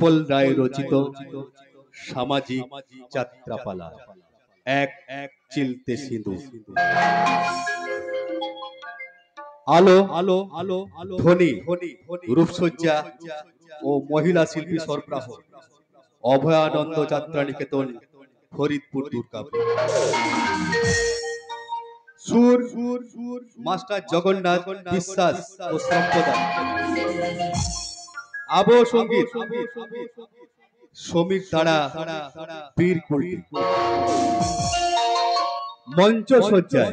উৎপল রায় রচিত সামাজিক যাত্রাপালা এক চিলতে সিঁদুর। আলো আলো আলো ধ্বনি রূপসজ্জা ও মহিলা শিল্পী সরবরাহ অভয়ানন্দ যাত্রা নিকেতন, ফরিদপুর, দুর্গাপুর। সুর মাস্টার জগন্নাথ বিশ্বাস ও সম্প্রদায়। আবহ সঙ্গীত সমীর তারা, বীর কুর্তি। মঞ্চ সজ্জায়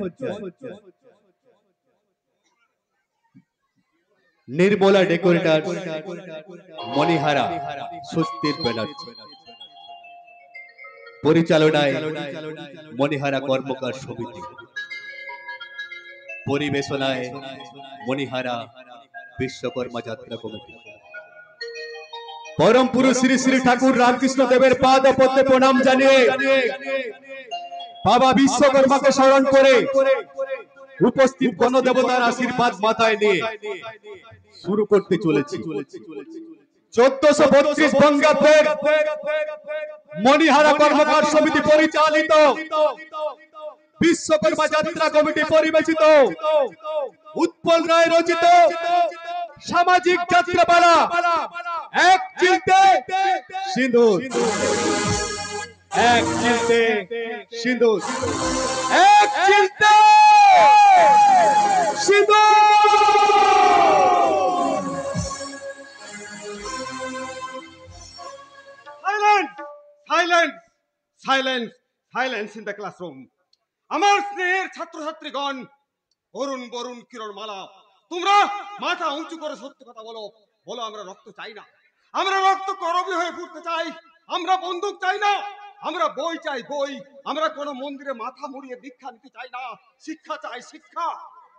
নির্মলা ডেকোরেটর, মণিহারা, স্বস্তির ব্যানার্জি। পরিচালনায় মণিহারা কর্মকার সমিতি। পরিবেশনায় মণিহারা বিশ্বকর্মা যাত্রা কমিটি। পরম পুরুষ শ্রী শ্রী ঠাকুর রামকৃষ্ণ দেবের পাদ পদ্মে প্রণাম জানিয়ে বাবা বিশ্বকর্মাকে স্মরণ করে উপস্থিত গণদেবতার আশীর্বাদ মাথায় নিয়ে শুরু করতে চলেছি 1432 বঙ্গাব্দের মণিহারা কর্মকার সমিতি পরিচালিত বিশ্বকর্মা যাত্রা কমিটি পরিবেশিত উৎপল রায় রচিত সামাজিক যাত্রাপালা এক চিলতে সিঁদুর। এক চিলতে সিঁদুর, এক চিলতে সিঁদুর। Silence! Silence! Silence in the classroom. আমার স্নেহের ছাত্রছাত্রীগণ, বরুণ বরুণ কিরণ মালা, তোমরা মাথা উঁচু করে সত্য কথা বলো। বলো আমরা রক্ত চাই না, আমরা রক্ত করবি হয়ে ফুটতে চাই, আমরা বন্দুক চাই না, আমরা বই চাই বই, আমরা কোনো মন্দিরে মাথা মুড়িয়ে দীক্ষা নিতে চাই না, শিক্ষা চাই শিক্ষা।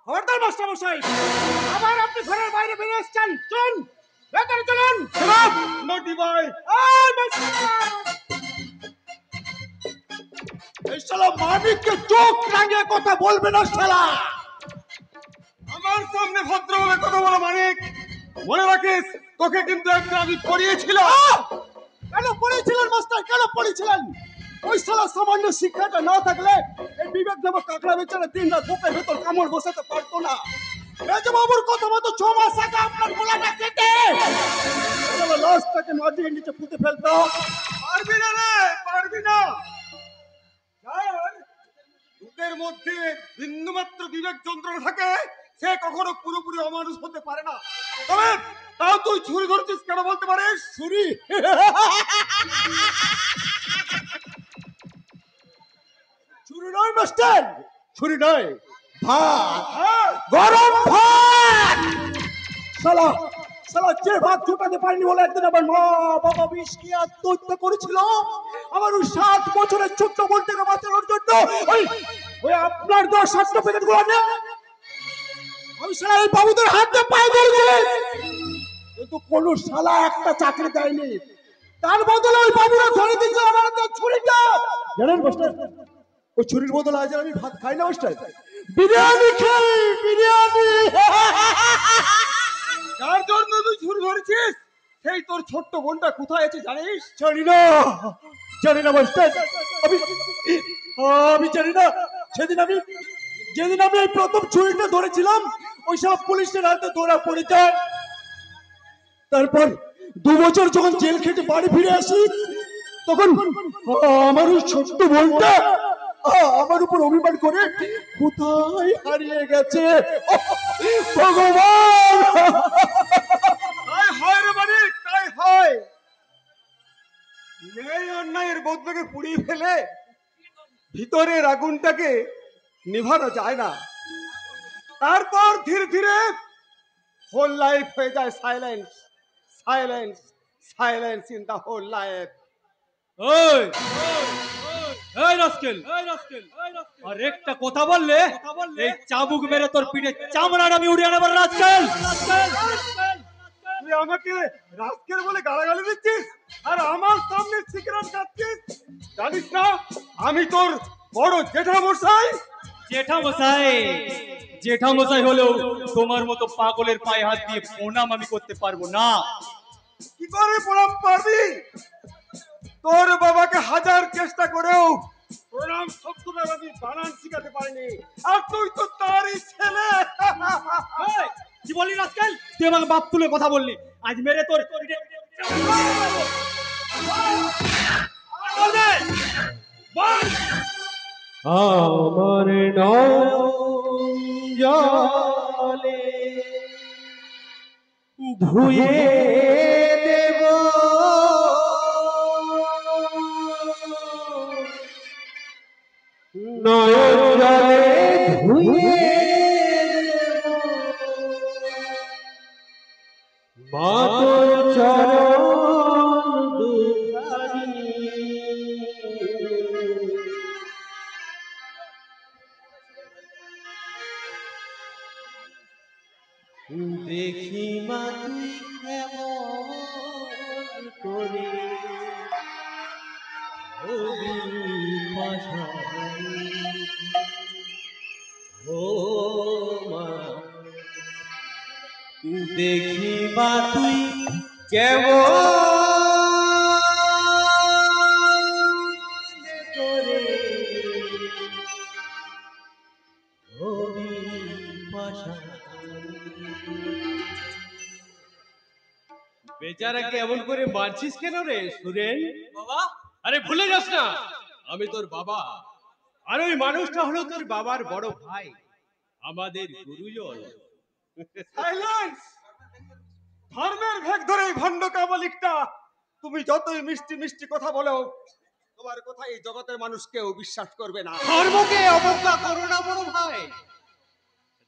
খবরদার মাস্টার মশাই, আবার আপনি ঘরের বাইরে বেরিয়ে এসেছেন। চলুন ভেতরে চলুন। নটি ভাই, এই শালা মানিককে চোখ রাঙিয়ে কথা বলবে না শালা। আমার সামনে ভদ্রভাবে কথা বলো মানিক। মনে রাখিস তোকে কিন্তু একদিন আমি পড়িয়েছিলাম। কেন পড়েছিলেন মাস্টার, কেন পড়েছিলেন? ওই শালা সামান্য শিক্ষাটা না থাকলে এই বিবেক নামক কাকড়া বেচারা দিন রাত বুকের ভেতর কামড় বসাতে পারতো না। রাজবাবুর কথা মতো 6 মাস আগে আপনার গোলাটা কেটে লাশটাকে মাটির নিচে পুঁতে ফেলতো। পারবি না রে, পারবি না। বুকের মধ্যে বিন্দুমাত্র বিবেক যন্ত্রণা থাকে, সে কখনো পুরোপুরি অমানুষ হতে পারে না। তবে তাও তুই ছুরি ধরছিস কেন বলতে পারিস? ছুরি? ছুরি নয় মাস্টার, ছুরি নয়, ভাত, গরম ভাত। শালা শালা যে ভাত জোটাতে পারিনি বলে একদিন আমার মা বাবা বিষ কি আত্মহত্যা করেছিল আমার ওই 7 বছরের ছোট্ট বোনটাকে বাঁচানোর জন্য। ওই আপনার 10 সার্টিফিকেট গুলো না আমি শালা এই বাবুদের হাতে পায়ে ধরেছি, কিন্তু কোন শালা একটা চাকরি দেয়নি। তার বদলে ওই বাবুরা ধরে দিয়েছে আমার ছুরিটা। জানেন মাস্টার, ওই ছুরির বদলে আজ আমি ভাত খাই না মাস্টার, বিরিয়ানি খাই, বিরিয়ানি। যার জন্য তুই ছুরি ধরেছিস সেই তোর ছোট্ট বোনটা কোথায় আছে জানিস? জানি না, জানি না মাস্টার, আমি জানি না। যেদিন আমি এই প্রথম ছুরিটা ধরেছিলাম ওই সব পুলিশের হাতে ধরা পড়ে যায়। তারপর 2 বছর যখন জেল খেটে বাড়ি ফিরে আসি তখন আমার ওই ছোট্ট বোনটা আমার উপর অভিমান করে কোথায় হারিয়ে গেছে। ভগবান! তাই হয় রে মানিক, তাই হয়। ন্যায় অন্যায়ের বদলাকে পুড়িয়ে ফেলে ভিতরের আগুনটাকে নিভানো যায় না। তারপর ধীরে ধীরে হোল লাইফ হয়ে যায় silence, silence, silence in the whole life. ওই এই রাস্কেল, আর একটা কথা বললে এই চাবুক মেরে তোর পিঠে চামড়াটা আমি উড়িয়ে নেব। রাস্কেল, তুই আমাকে রাস্কেল বলে গালাগালি দিচ্ছিস আর আমার সামনে সিগারেট খাচ্ছিস? জানিস না আমি তোর বড় জেঠামশাই? জেঠামশাই হলেও তোমার মতো পাগলের পায়ে হাত দিয়ে প্রণাম আমি করতে পারবো না। কি করে প্রণাম পারবি? তোর বাবাকে হাজার চেষ্টা করেও প্রণাম শব্দটার আমি বানান শিখাতে পারিনি, আর তুই তো তারই ছেলে। এই, কি বললি রাস্কেল? তুই আমাকে বাপ তুলে কথা বললি, আজ মেরে তোর পিঠে বলবে। বল। আমার নয়ন জলে ধুয়ে দেব নয়ন জলে ধুয়ে দেব মা তোর চরণ দুখানি দেখি মা তুই কেমন করে হবি পাশানি ও মা দেখি মা তুই কেমন করে হবি পাশানি বেচারাকে এমন করে মারছিস কেন রে সুরেন? বাবা, আরে ভুলে যাস না আমি তোর বাবা, আর ওই মানুষটা হলো তোর বাবার বড় ভাই, আমাদের গুরুজন। সাইলেন্স! ধর্মের ভেগ ধরে এই ভণ্ড কাবলিকটা, তুমি যতই মিষ্টি মিষ্টি কথা বলো, তোমার কথা এই জগতের মানুষ কেউ বিশ্বাস করবে না। ধর্মকে অবজ্ঞা করো না বড় ভাই।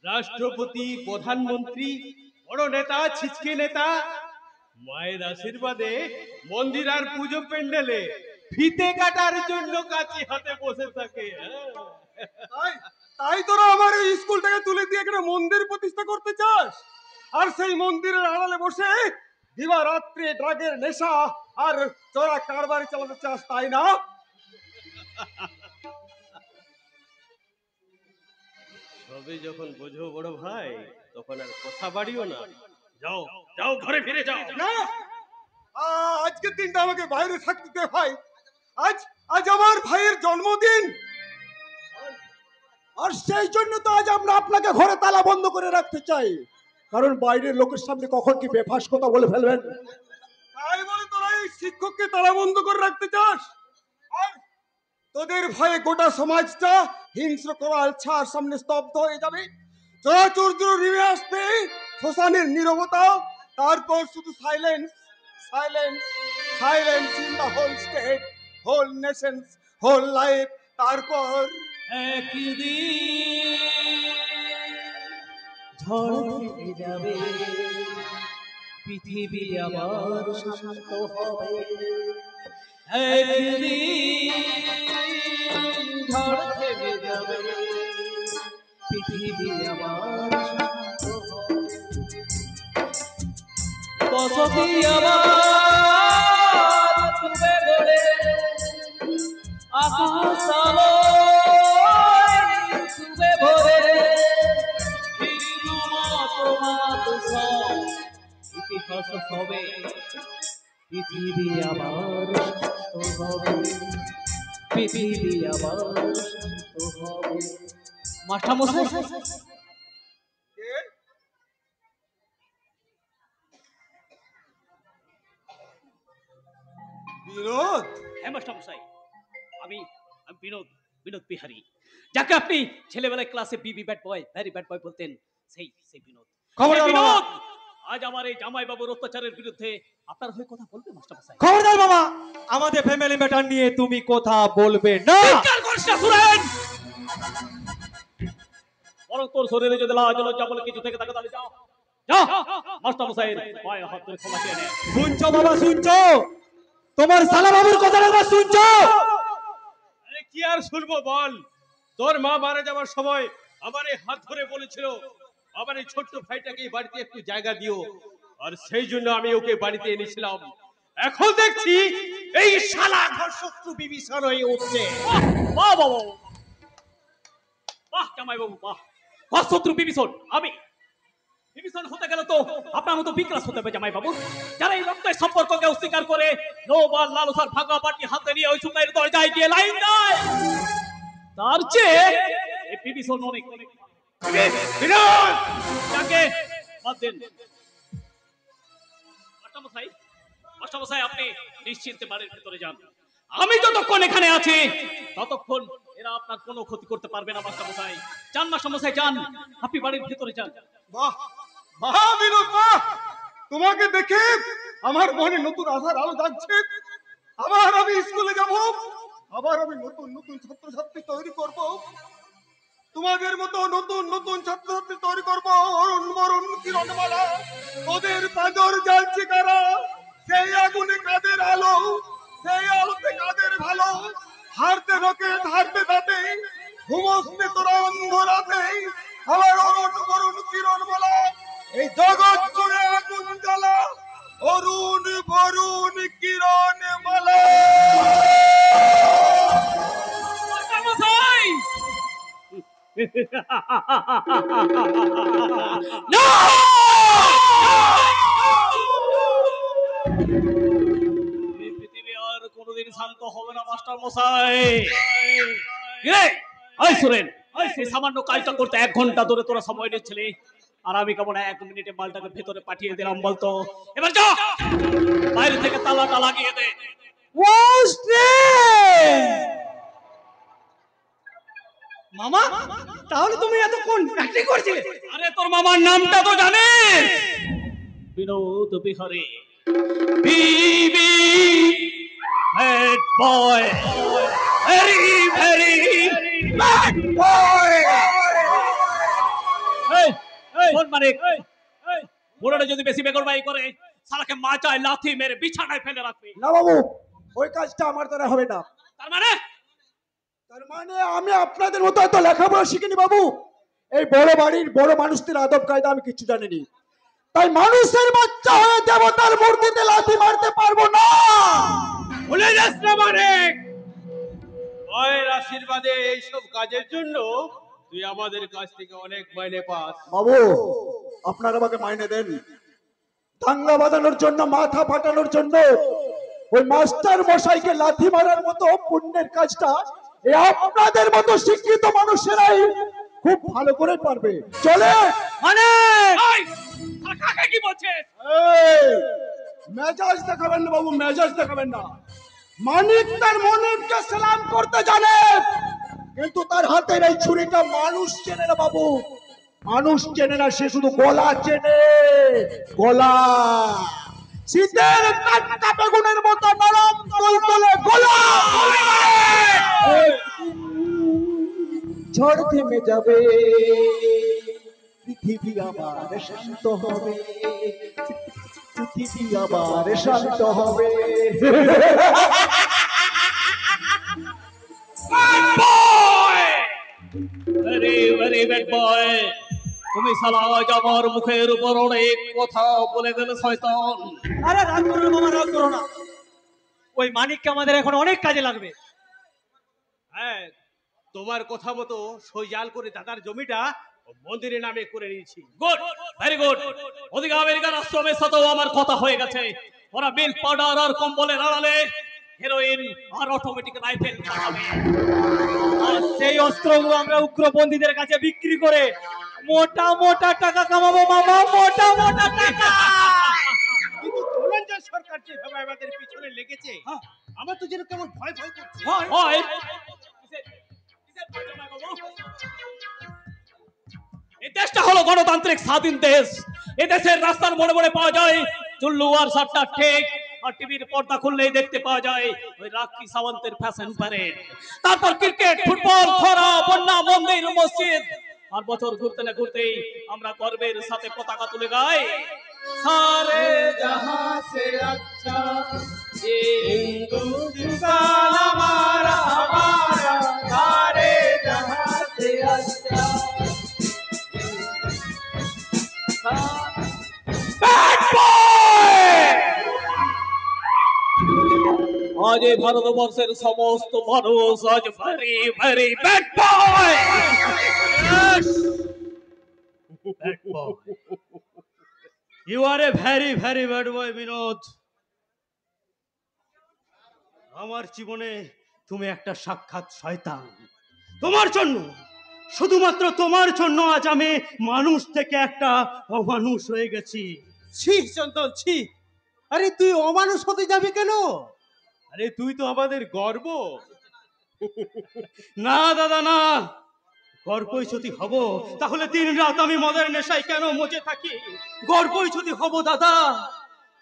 রাষ্ট্রপতি, প্রধানমন্ত্রী, বড় নেতা, ছিচকে নেতা মায়ের আশীর্বাদে মন্দির আর পুজো প্যান্ডেলে ফিতে কাটার জন্য কাছে হাতে বসে থাকে। তাই তাই তোরা আমার এই স্কুলটাকে তুলে দিয়ে এখানে মন্দির প্রতিষ্ঠা করতে চাস, আর সেই মন্দিরের আড়ালে বসে দিবারাত্রি ড্রাগের নেশা আর চোরা কারবারি চালাতে চাস, তাই না? সবে যখন বোঝো বড় ভাই তখন আর কথা বাড়িও না, যাও যাও ঘরে ফিরে যাও। না, আজকের দিনটা আমাকে বাইরে থাকতে দে ভাই। আজ আজ আমার ভাইয়ের জন্মদিন, আর সেই জন্য তো আজ আমরা আপনাকে ঘরে তালা বন্ধ করে রাখতে চাই, কারণ বাইরের লোকের সামনে কখন কি বেফাস কথা বলে ফেলবেন। তাই বলে তোরা এই শিক্ষককে তালা বন্ধ করে রাখতে চাস? আর তোদের ভয়ে গোটা সমাজটা হিংস্র করাল ছাড় সামনে স্তব্ধ হয়ে যাবে, চোরাচুর্য নেমে আসবে, শ্মশানের নীরবতা, তারপর শুধু silence, silence, silence in the whole state, whole nations, whole life. তারপর একদিন ঝড় থেমে যাবে, পৃথিবী আবার শান্ত হবে। একদিন ঝড় থেমে যাবে, পৃথিবী আবার শান্ত হবে। বসতি আবার ডুবে গড়ে, আকাশ আলোয় ডুবে ভরে, হিন্দু মতবাদ সব ইতিহাস হবে, পৃথিবী আবার শান্ত হবে, পৃথিবী আবার শান্ত হবে। মাস্টারমশাই, কে? বিনোদ? হ্যাঁ মাস্টারমশাই, আমি আমি বিনোদ, বিনোদ বিহারী, যাকে আপনি ছেলেবেলায় ক্লাসে বিবি ব্যাড বয়, ভেরি ব্যাড বয় বলতেন, সেই সেই বিনোদ। খবরদার সেই বাবা। বিনোদ আজ আমার এই জামাই বাবুর অত্যাচারের বিরুদ্ধে আপনার হয়ে কথা বলবে মাস্টারমশাই। খবরদার বাবা, আমাদের ফ্যামিলি ম্যাটার নিয়ে তুমি কথা বলবে না। চিৎকার করিস না সুরেন, বরং তোর শরীরে যদি লাজ লজ্জা বলে কিছু থেকে থাকে তাহলে যাও, যাও মাস্টারমশাইয়ের পায়ে হাত ধরে ক্ষমা চেয়ে নে। শুনছো বাবা, শুনছো? তোমার সালা বাবুর কথা একবার শুনছো? আরে কি আর শুনবো বল, তোর মা মারা যাওয়ার সময় আমার এই হাত ধরে বলেছিল আমার এই ছোট্ট ভাইটাকে এই বাড়িতে একটু জায়গা দিও, আর সেই জন্য আমি ওকে বাড়িতে এনেছিলাম। এখন দেখছি এই শালা ঘর শত্রু বিভীষণ হয়ে উঠছে। বাহ বাহ বাহ, বাহ জামাই বাবু বাহ, ঘর শত্রু বিভীষণ আমি? বিভীষণ হতে গেলে তো আপনার মতো বিক্রাস হতে হবে জামাই বাবু, যারা এই রক্তের সম্পর্ককে অস্বীকার করে লোভ আর লালসার ভাগা বাটি হাতে নিয়ে ওই সুপাইয়ের দরজায় গিয়ে লাইন দেয়, তার চেয়ে এই বিভীষণ অনেক অনেক যাকে বাদ দেন। মাস্টারমশাই, মাস্টারমশাই, আপনি নিশ্চিন্তে বাড়ির ভিতরে যান। আমি যতক্ষণ এখানে আছি ততক্ষণ এরা আপনার কোনো ক্ষতি করতে পারবে না। মাস্টারমশাই যান, মাস্টারমশাই যান, আপনি বাড়ির ভিতরে যান। বাহ বাহ বিনোদ বাহ, তোমাকে দেখে আমার মনে নতুন আশার আলো জাগছে। আবার আমি স্কুলে যাব, আবার আমি নতুন নতুন ছাত্রছাত্রী তৈরি করব, তোমাদের মতো নতুন নতুন ছাত্রছাত্রী তৈরি করব। অরুণ বরুণ কিরণমালা, ওদের পাঁজর জ্বালছে কারা, সেই আগুনে কাদের আলো, সেই আলোতে কাদের ভালো। হারতে রকেট হারতে তাতে, ঘুমোসতে তোরা অন্ধ রাতে। আমার অরুণ বরুণ কিরণমালা, এই জগৎ জুড়ে আগুন জ্বালা। অরুণ বরুণ কিরণমালা। মাস্টারমশাই! না! এই পৃথিবী আর কোনোদিন শান্ত হবে না মাস্টারমশাই। এই সুরেন, সেই সামান্য কাজটা করতে 1 ঘন্টা ধরে তোরা সময় নিচ্ছিলি, আর আমি কেমন 1 মিনিটে মালটাকে ভেতরে পাঠিয়ে দিলাম বলতো? এবার যা, বাইরে থেকে তালাটা লাগিয়ে দে। মামা, তাহলে তুমি এতক্ষণ ব্যাটিং করছিলে? আরে তোর মামার নামটা তো জানিস? বিনোদ বিহারী, বিবি bad boy, very very bad boy. Phone মালিক, বুড়োটা যদি বেশি বেগরবাই করে শালাকে মাচায় লাথি মেরে বিছানায় ফেলে রাখবে। না বাবু, ওই কাজটা আমার দ্বারা হবে না। তার মানে আমি আপনাদের মতো এত লেখাপড়া শিখিনি বাবু। এই বড় বাড়ির বড় মানুষদের আদব কায়দা আমি কিছু জানিনি, তাই মানুষের বাচ্চা হয়ে দেবতার মূর্তিতে লাথি মারতে পারবো না। ভুলে যাস না মানিক, মায়ের আশীর্বাদে এইসব কাজের জন্য তুই আমাদের কাছ থেকে অনেক মাইনে পাস। বাবু, আপনারা আমাকে মাইনে দেন। দাঙ্গা বাঁধানোর জন্য, মাথা ফাটানোর জন্য ওই মাস্টার মশাইকে লাথি মারার মতো পুণ্যের কাজটা এই আপনাদের মতো শিক্ষিত মানুষেরাই খুব ভালো করে পারবে। চলে মানে কাকা কি বলছিস? মেজাজ দেখাবেন না বাবু, মেজাজ দেখাবেন না। মানিক তার মনিবকে সালাম করতে জানে, কিন্তু তার হাতের এই ছুরিটা মানুষ চেনে না বাবু। মানুষ চেনে না, সে শুধু গলা চেনে, গলা। শীতের টাটকা বেগুনের মতো নরম তুলতুলে গলা। ঝড় থেমে যাবে, পৃথিবী আবার শান্ত হবে, পৃথিবী আবার শান্ত হবে। ভেরি ভেরি ব্যাড বয়, তুমি শালা আজ আমার মুখের উপর অনেক কথা বলে গেলে শয়তান। আরে রাগ করো না মামা, রাগ করো না। ওই মানিককে আমাদের এখন অনেক কাজে লাগবে। হ্যাঁ, তোমার কথা মতো সইজাল করে দাদার জমিটা মন্দিরের নামে করে নিয়েছি। Good, very good. ওদিকে আমেরিকান আশ্রমের সাথেও আমার কথা হয়ে গেছে। ওরা মিল্ক পাউডার আর কম্বলের আড়ালে হেরোইন আর অটোমেটিক রাইফেল পাঠাবে। আর সেই অস্ত্রগুলো আমরা উগ্রপন্থীদের কাছে বিক্রি করে মোটা মোটা টাকা কামাবো মামা, মোটা মোটা টাকা। কিন্তু ধনঞ্জয় সরকার যেভাবে আমাদের পিছনে লেগেছে, আমার তো যেন কেমন ভয় ভয় করছে। হয় এই দেশটা হলো গণতান্ত্রিক স্বাধীন দেশ। এই দেশের রাস্তার মোড়ে মোড়ে পাওয়া যায় চুল্লু আর সাতটা ঠেক, আর টিভির পর্দা খুললেই দেখতে পাওয়া যায় ওই রাখি সাওয়ান্তের ফ্যাশন প্যারেড। তারপর ক্রিকেট, ফুটবল, খরা, বন্যা, মন্দির, মসজিদ। আর বছর ঘুরতে না ঘুরতেই আমরা গর্বের সাথে পতাকা তুলে গাই, সারে জাহাঁ সে আচ্ছা ये हिंदुस्तान हमारा हमारा, सारे जहां से अच्छा। Bad boy! आज এই ভারতবর্ষের সমস্ত মানুষ আজ very very bad boy. Bad boy you are a very very bad boy Binod. আমার জীবনে তুমি একটা সাক্ষাৎ শয়তান। তোমার জন্য, শুধুমাত্র তোমার জন্য আজ আমি মানুষ থেকে একটা অমানুষ হয়ে গেছি। ছি চন্দন ছি। আরে তুই অমানুষ হতে যাবি কেন? আরে তুই তো আমাদের গর্ব। না দাদা না, গর্বই যদি হব তাহলে দিন রাত আমি মদের নেশায় কেন মজে থাকি? গর্বই যদি হব দাদা,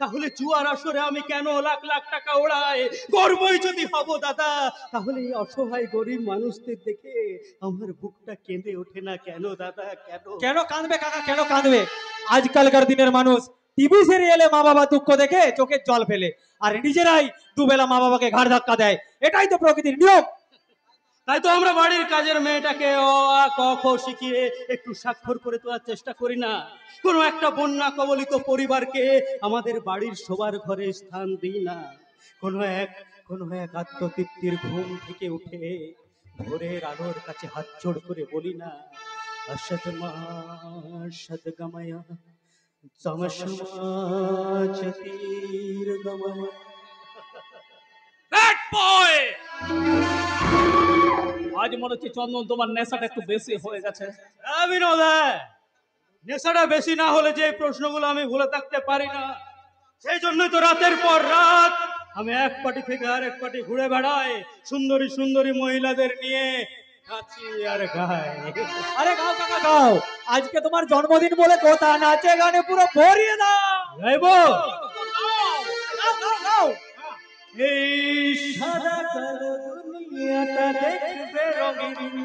তাহলে জুয়ার আসরে আমি কেন লাখ লাখ টাকা ওড়াই? গর্বই যদি হব দাদা, তাহলে এই অসহায় গরিব মানুষদের দেখে আমার বুকটা কেঁদে ওঠে না কেন দাদা? কেন কেন কাঁদবে কাকা, কেন কাঁদবে? আজকালকার দিনের মানুষ টিভি সিরিয়ালে মা বাবা দুঃখ দেখে চোখের জল ফেলে, আর নিজেরাই দুবেলা মা বাবাকে ঘাড় ধাক্কা দেয়। এটাই তো প্রকৃতির নিয়ম। তাই তো আমরা বাড়ির কাজের মেয়েটাকে অ আ ক খ শিখিয়ে একটু স্বাক্ষর করে তোলার চেষ্টা করি না? কোনো একটা বন্যা কবলিত পরিবারকে আমাদের বাড়ির সবার ঘরে স্থান দিই না? কোনো এক আত্মতৃপ্তির ঘুম থেকে উঠে ভোরের আলোর কাছে হাত জোড় করে বলি না, আশাদ মা আশাদ গামায়া চমশমাচতির গামায়া। Bad boy! আজ মনে হচ্ছে চন্দন তোমার নেশাটা একটু বেশি হয়ে গেছে। বিনোদ, নেশাটা বেশি না হলে যে প্রশ্নগুলো আমি ভুলে থাকতে পারি না, সেই জন্যই তো রাতের পর রাত আমি এক পার্টি থেকে আরেক পার্টি ঘুরে বেড়াই, সুন্দরী সুন্দরী মহিলাদের নিয়ে নাচি আর গাই। আরে গাও কাকা গাও, আজকে তোমার জন্মদিন বলে কথা, নাচে গানে পুরো ভরিয়ে দাও। গাইবো? গাও গাও গাও। এই সাদা কালো দুনিয়াটা দেখবে রঙিন,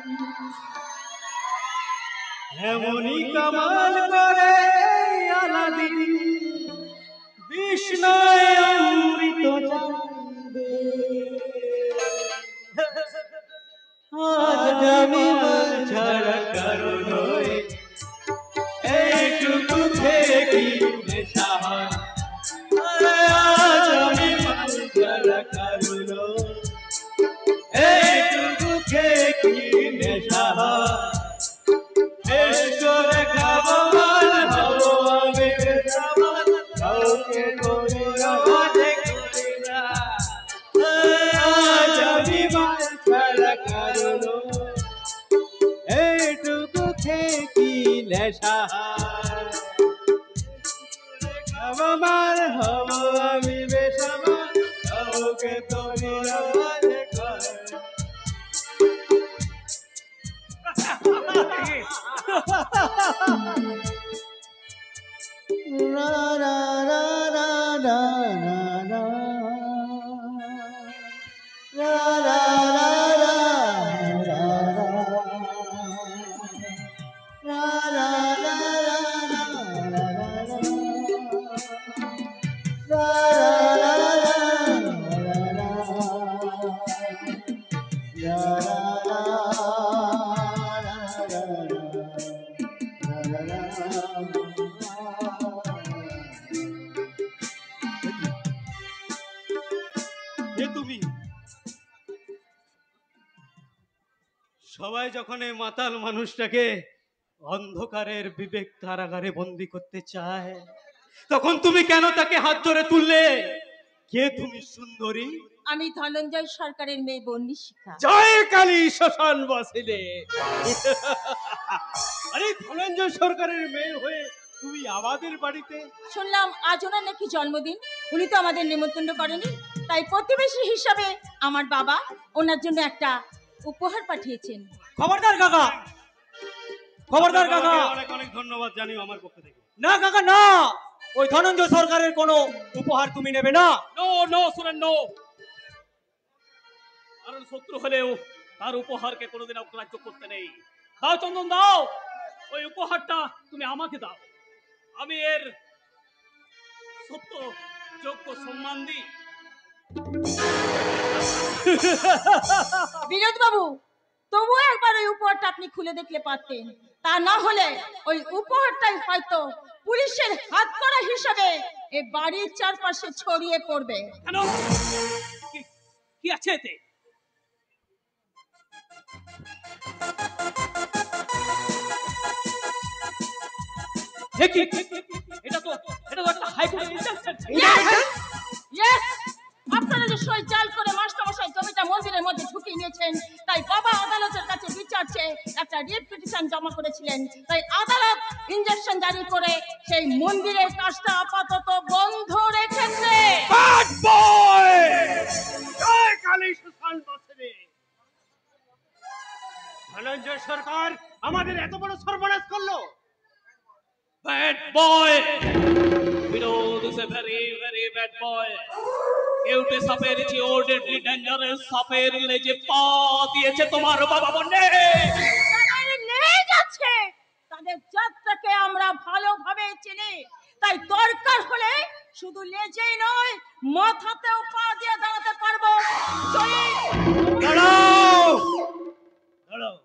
এমনই কামাল করে আলাদিন, বিষ্ণয় অমৃত জানবে। আজ আমি মন ছাড়া কারো নই, এইটুকু থেকে নেশা হয়। আজ আমি মন ছাড়া কারো নই, এইটুকু থেকে নেশা হয়। শেষ করে খাবো মান হবো আমি বেসামাল, কাউকে কোনো আওয়াজে করি না। আজ আমি মন ছাড়া কারো নই, এইটুকু থেকে নেশা হয়। খাবো মান হবো আমি বেসামাল, কাউকে কোনো আওয়াজে করি না। কে তুমি? সবাই যখন এই মাতাল মানুষটাকে অন্ধকারের বিবেক কারাগারে বন্দি করতে চায়, তখন তুমি কেন তাকে হাত ধরে তুললে? কে তুমি সুন্দরী? আমি ধনঞ্জয় সরকারের মেয়ে বন্দিশিখা। জয় কালী শ্মশান বাসিলে। আরে ধনঞ্জয় সরকারের মেয়ে হয়ে তুমি আমাদের বাড়িতে? শুনলাম আজ ওনার নাকি জন্মদিন, উনি তো আমাদের নিমন্ত্রণ করেনি, তাই প্রতিবেশী হিসাবে আমার বাবা ওনার জন্য একটা উপহার পাঠিয়েছেন। খবরদার কাকা, খবরদার কাকা। অনেক অনেক ধন্যবাদ জানিও আমার পক্ষ থেকে। না কাকা না, ওই ধনঞ্জয় সরকারের কোনো উপহার তুমি নেবে না। নো নো শুনেন, নো। কারণ শত্রু হলেও তার উপহারকে কোনোদিন অগ্রাহ্য করতে নেই। দাও চন্দন দাও, ওই উপহারটা তুমি আমাকে দাও, আমি এর সত্য যোগ্য সম্মান দিই। বিনোদ বাবু, তবুও একবার ওই উপহারটা আপনি খুলে দেখলে পারতেন, তা না হলে ওই উপহারটাই হয়তো পুলিশের হাতকড়া হিসেবে এই বাড়ির চারপাশে ছড়িয়ে পড়বে। কেন? কি আছে এতে? দেখি এটা তো একটা হাইকোর্টের ইনজাংশন। ইয়েস, আপনারা যে সই জাল করে মাস্টারমশাই জমিটা মন্দিরের মধ্যে ঢুকিয়ে নিয়েছেন, তাই বাবা আদালতের কাছে বিচার চেয়ে একটা রিট পিটিশন জমা করেছিলেন। তাই আদালত ইনজেকশন জারি করে সেই মন্দিরের কাজটা আপাতত বন্ধ রেখেছে। Bad boy! জয় কালী সুশান্ত বাসনে! ধনঞ্জয় সরকার আমাদের এত বড় সর্বনাশ করলো। Bad boy! Vinod is a very, very bad boy. কেউটে সাপের চেয়েও ডেডলি ডেঞ্জারাস সাপের লেজে পা দিয়েছে তোমার বাবা বন্যে। তাদের লেজ আছে, তাদের যাত্রাকে আমরা ভালোভাবে চিনি, তাই দরকার হলে শুধু লেজেই নয়, মাথাতেও পা দিয়ে দাঁড়াতে পারবো। চলি। দাঁড়াও দাঁড়াও,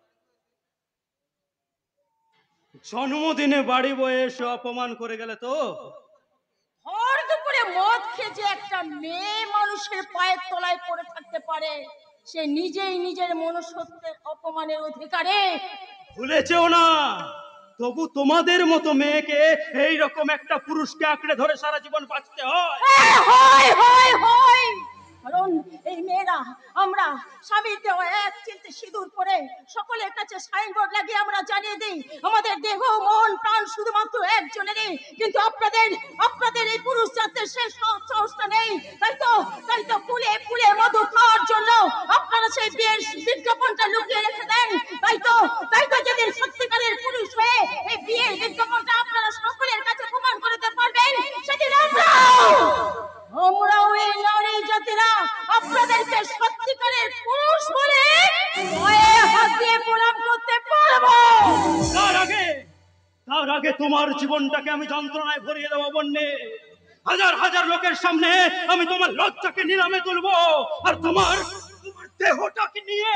জন্মদিনে বাড়ি বয়ে এসে অপমান করে গেলে তো? ভর দুপুরে মদ খেয়ে যে একটা মেয়ে মানুষের পায়ের তলায় পড়ে থাকতে পারে, সে নিজেই নিজের মনুষ্যত্বের অপমানের অধিকারে। ভুলেছেও না, তবু তোমাদের মতো মেয়েকে এই রকম একটা পুরুষকে আঁকড়ে ধরে সারা জীবন বাঁচতে হয়। হ্যাঁ, হয় হয় হয়, কারণ এই মেয়েরা আমরা স্বামীর দেওয়া এক চিলতে সিঁদুর পরে সকলের কাছে সাইনবোর্ড লাগিয়ে আমরা জানিয়ে দিই আমাদের দেহ মন প্রাণ শুধুমাত্র একজনেরই, কিন্তু আপনাদের আপনাদের এই পুরুষ জাতের সেই সাহসটা নেই। তাই তো ফুলে ফুলে মধু খাওয়ার জন্য আপনারা সেই বিয়ের বিজ্ঞাপনটা লুকিয়ে রেখে দেন। তাই তো যেদিন সত্যিকারের পুরুষ হয়ে এই বিয়ের বিজ্ঞাপনটা আপনারা সকলের কাছে প্রমাণ করতে পারবেন, সেদিন আমরাও এই নারী জাতিরা আপনাদেরকে সত্যিকারের পুরুষ বলে পায়ে হাত দিয়ে প্রণাম করতে পারবো। তার আগে তোমার জীবনটাকে আমি যন্ত্রণায় ভরিয়ে দেবো বন্যে। হাজার হাজার লোকের সামনে আমি তোমার লজ্জাকে নিলামে তুলবো, আর তোমার দেহটাকে নিয়ে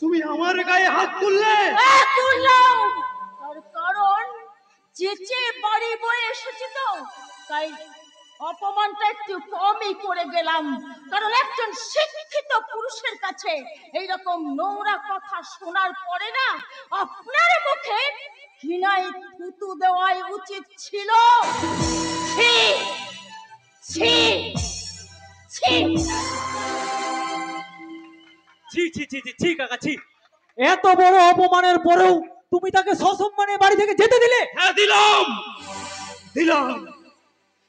তুমি আমার গায়ে হাত তুললে। তুললাম, তার কারণ চেঁচে বাড়ি বয়ে এসেছি তো, তাই অপমানটা একটু কমই করে গেলাম। কারণ একজন শিক্ষিত পুরুষের কাছে এইরকম নোংরা কথা শোনার পরে না আপনার মুখে ঘৃণায় থুতু দেওয়াই উচিত ছিল। ছি ছি ছি। ছি ছি ছি ছি ছি কাকা ছি। এত বড় অপমানের পরেও তুমি তাকে সসম্মানে বাড়ি থেকে যেতে দিলে? হ্যাঁ দিলাম দিলাম,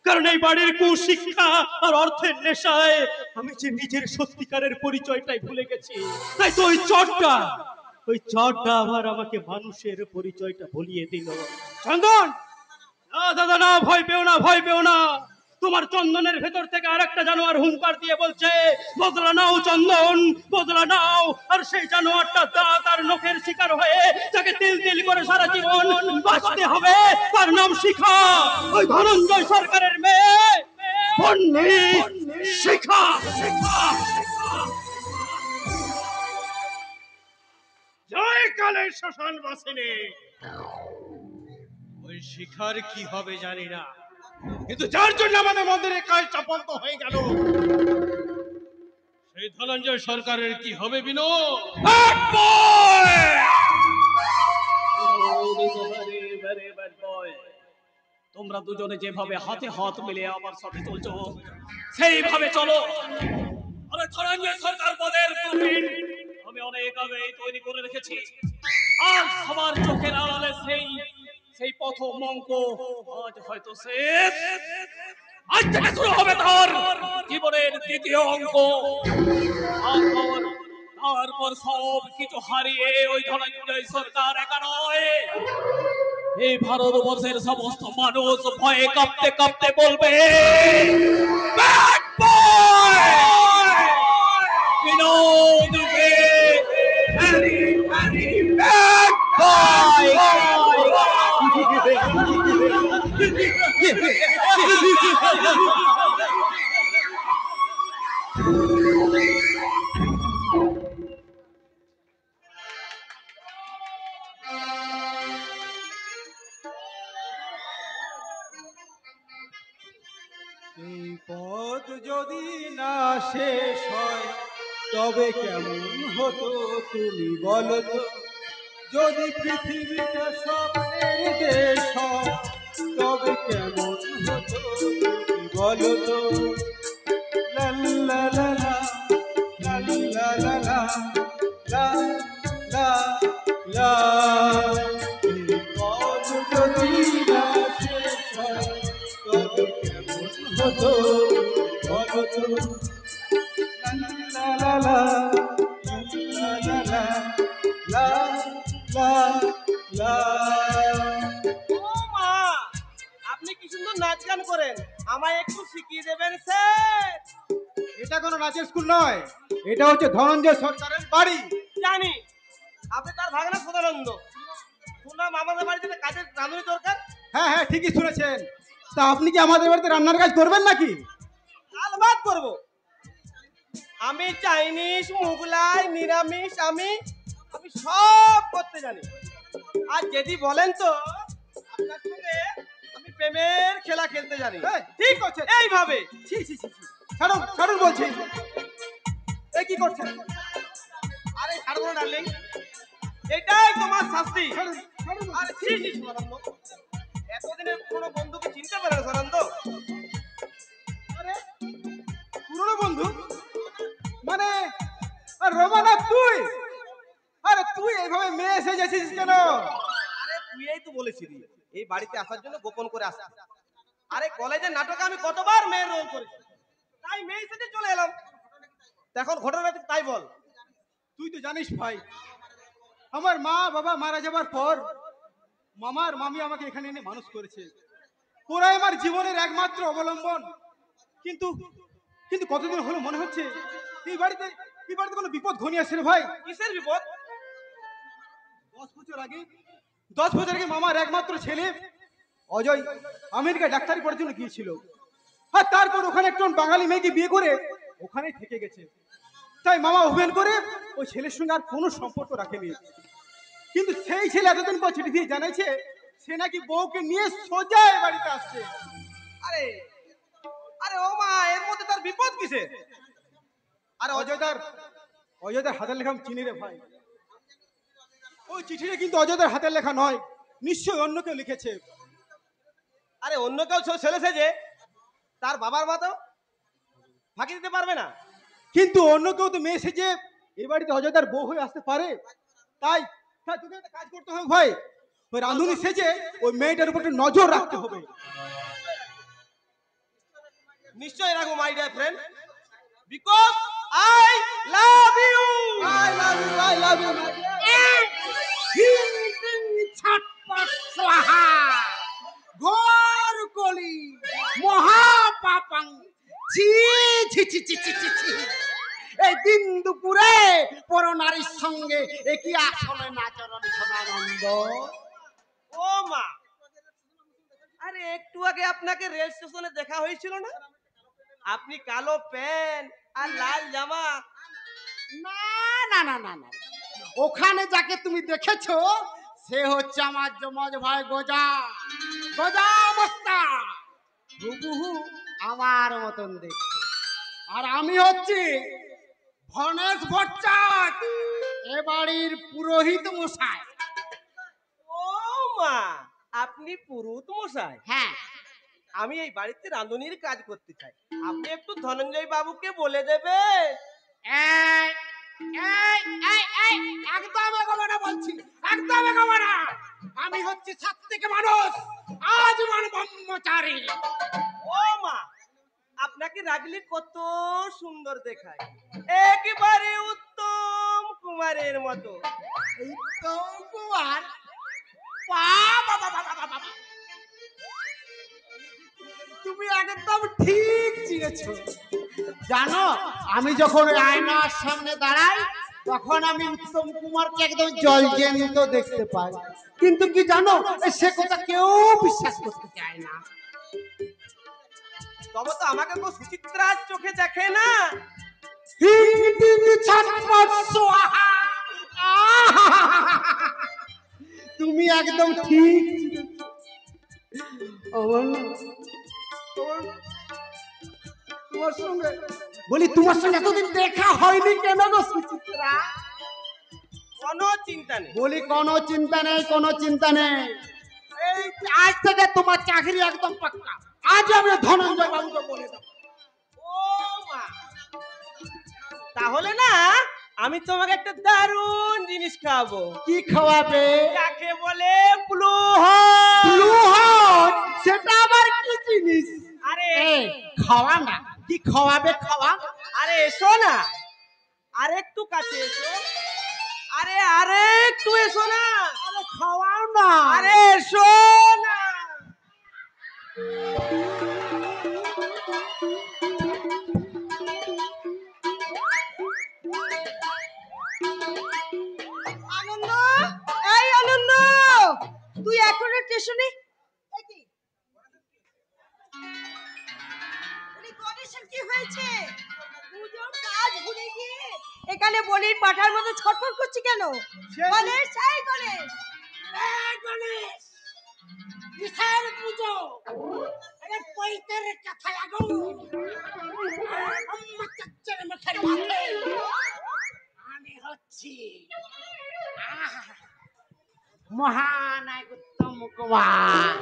কারণ এই বাড়ির কুশিক্ষা আর অর্থের নেশায় আমি যে নিজের সত্যিকারের পরিচয়টাই ভুলে গেছি। তাই তো ওই চটটা আবার আমাকে মানুষের পরিচয়টা ভুলিয়ে দিল। চন্দন, না দাদা না, ভয় পেও না, ভয় পেও না। তোমার চন্দনের ভেতর থেকে আরেকটা জানোয়ার হুঙ্কার দিয়ে বলছে, বদলা নাও চন্দন, বদলা নাও। আর সেই জানোয়ারটা দাঁত আর নখের শিকার হয়ে তাকে তিল তিল করে সারা জীবন বাঁচতে হবে। তার নাম শিখা, ওই ধনঞ্জয় সরকারের মেয়ে বন্যী শিখা। জয় কালী সুশান্ত বাসনে! ওই শিখার কি হবে জানি না, কিন্তু যার জন্য আমাদের মন্দিরের কাজটা বন্ধ হয়ে গেল, সেই ধনঞ্জয় সরকারের কি হবে Binod? Bad boy! Vinod is a very, very bad boy. তোমরা দুজনে যেভাবে হাতে হাত মিলে আমার সাথে চলছো সেইভাবে চলো। আরে ধনঞ্জয় সরকার পদের ব্লুপ্রিন্ট আমি অনেক আগেই তৈরি করে রেখেছি। আজ সবার চোখের আড়ালে সেই প্রথম অঙ্ক আজ হয়তো শেষ। আজ থেকে শুরু হবে তার জীবনের দ্বিতীয় অঙ্ক। তারপর সব কিছু হারিয়ে ওই ধনঞ্জয় সরকার একা নয়, এই ভারতবর্ষের সমস্ত মানুষ ভয়ে কাঁপতে কাঁপতে বলবে, Bad boy! Binod is a very, very bad boy! এই বিপদ যদি না শেষ হয় তবে কেমন হতো তুমি বলো তো? যদি পৃথিবীটা স্বপ্নের দেশ হয় তবে কেমন হতো তুমি বলো তো? লা লা লা লা লা লা লা লা লা লা লা। বিপদ যদি না শেষ হয় তবে কেমন হতো বলো তো? লা লা লা লা লা লা লা লা লা। ও মা, আপনি কি সুন্দর নাচ গান করেন, আমায় একটু শিখিয়ে দেবেন স্যার? এটা কোনো নাচের স্কুল নয়, এটা হচ্ছে ধনঞ্জয় সরকারের বাড়ি। জানি আপনি তার ভাগনা সদানন্দ। শুনলাম আমাদের বাড়িতে একটা কাজের রাঁধুনি দরকার। হ্যাঁ হ্যাঁ ঠিকই শুনেছেন। তা আপনি কি আমাদের বাড়িতে রান্নার কাজ করবেন নাকি? আলবাত করব। আমি চাইনিজ, মুগলাই, নিরামিষ, আমি সব করতে জানি। আর যদি বলেন তো আপনার সঙ্গে আমি প্রেমের খেলা খেলতে জানি। এই, ঠিক আছে। এইভাবে। ছি ছি ছি ছি। ছাড়ুন ছাড়ুন বলছি। এই কি করছেন? আরে ছাড়বো না ডার্লিং, এটাই তোমার শাস্তি। ছাড়ুন ছাড়ুন। আরে ছি ছি সদানন্দ, এতদিনের পুরনো বন্ধুকে চিনতে পারে না সদানন্দ? আরে পুরনো বন্ধু মানে রমানাথ তুই? আরে তুই এইভাবে মেয়ে এসে গেছিস কেন? আরে তুই এই তো বলেছিলি এই বাড়িতে আসার জন্য গোপন করে আসতে। আরে কলেজের নাটকে আমি কতবার মেয়ের রোল করেছি, তাই মেয়ে সাথে চলে এলাম। এখন ঘটনা তাই বল। তুই তো জানিস ভাই, আমার মা বাবা মারা যাবার পর মামার মামি আমাকে এখানে এনে মানুষ করেছে। ওরাই আমার জীবনের একমাত্র অবলম্বন। কিন্তু কিন্তু কতদিন হলো মনে হচ্ছে এই বাড়িতে কোনো বিপদ ঘনিয়ে আসছে রে ভাই। কিসের বিপদ? 10 বছর আগে মামার একমাত্র ছেলে অজয় আমেরিকায় ডাক্তারি পড়ার জন্য গিয়েছিল। আর তারপর ওখানে একজন বাঙালি মেয়েকে বিয়ে করে ওখানেই থেকে গেছে। তাই মামা ওপেন করে ওই ছেলের সঙ্গে আর কোনো সম্পর্ক রাখেনি। কিন্তু সেই ছেলে এতদিন পর চিঠি দিয়ে জানাইছে সে নাকি বউকে নিয়ে সোজা এ বাড়িতে আসছে। আরে আরে ও মা, এর মধ্যে তার বিপদ কিসে? আর অজয়দার হাতের লেখা আমি চিনি রে ভাই। ওই চিঠিটা কিন্তু অজয়দার হাতের লেখা নয়, নিশ্চয়ই অন্য কেউ লিখেছে। আরে অন্য কেউ ছেলে সেজে তার বাবার মা তো ফাঁকি দিতে পারবে না। কিন্তু অন্য কেউ তো মেয়ে সেজে এই বাড়িতে অজয়দার বউ হয়ে আসতে পারে। তাই তাই তোকে একটা কাজ করতে হবে ভাই, ওই রাঁধুনি সেজে ওই মেয়েটার উপর একটু নজর রাখতে হবে। নিশ্চয়ই রাখবো my dear friend, because I love you. I love you, I love you. ছটপট স্বাহা ঘোর কলি মহাপাপাং। ছি ছি ছি ছি ছি ছি ছি। এই দিন দুপুরে পরনারীর সঙ্গে একই আসলে নাচরণ সদানন্দ। ও মা, আরে একটু আগে আপনাকে রেল স্টেশনে দেখা হয়েছিল না? আপনি কালো প্যান্ট আর লাল জামা। না না না না না, ওখানে যাকে তুমি দেখেছো সে হচ্ছে আমার জমজ ভাই গজা। গজা মস্তা হুবহু আমার মতন দেখতে। আর আমি হচ্ছি গণেশ ভট্টাচ, এ বাড়ির পুরোহিত মশাই। ও মা, আপনি পুরুত মশাই? হ্যাঁ, আমি এই বাড়িতে রাঁধুনির কাজ করতে চাই, আপনি একটু ধনঞ্জয় বাবুকে বলে দেবেন। এই এই এই এই একদম এগোবো না বলছি, একদম এগোবো না। আমি হচ্ছি সাত্বিক মানুষ, আজীবন ব্রহ্মচারী। ও মা, আপনাকে রাগলে কত সুন্দর দেখায়, একেবারে উত্তম কুমারের মতো। উত্তম কুমার? বাবা বাবা বাবা বাবা, তুমি একদম ঠিক চিনেছো। জানো, আমি যখন ওই আয়নার সামনে দাঁড়াই তখন আমি উত্তম কুমারকে একদম জলজ্যান্ত দেখতে পাই। কিন্তু কি জানো, সে কথা কেউ বিশ্বাস করতে চায় না। তবে তো আমাকে কেউ সুচিত্রার চোখে দেখে না। হিং টিং ছটফট সোহা। তুমি একদম ঠিক। তোমার সঙ্গে বলি তোমার সঙ্গে এতদিন দেখা হয়নি কেন গো সুচিত্রা? কোনো চিন্তা নেই। বলি কোনো চিন্তা নেই, কোনো চিন্তা নেই। এই আজ থেকে তোমার চাকরি একদম পাক্কা। আজ আমি ধনঞ্জয় বাবুকে বলে দেবো। ও মা, তাহলে না আমি তোমাকে একটা দারুণ জিনিস খাওয়াবো। কি খাওয়াবে? যাকে বলে ব্লু হর্ন। Blue horn? সেটা আবার কি জিনিস? আরে খাওয়া না, কি খাওয়াবে? খাওয়া। আরে এসো না, আরেকটু কাছে এসো। আরে একটু এসো না। আরে খাওয়াও না। আরে এসো না। আনন্দ, এই আনন্দ, তুই এখনো স্টেশনে? গণেশের কি হয়েছে? দুজন কাজ ভুলে গিয়ে এখানে বলির পাঠার মতো ছটফট করছি কেন? গণেশ, এই গণেশ, এই গণেশ, কিসের পুজো? আরে পৈতের কথা লাগো। আম্মা চাচ্চার মুখের মাথায় আমি হচ্ছি মহানায়ক কুমার।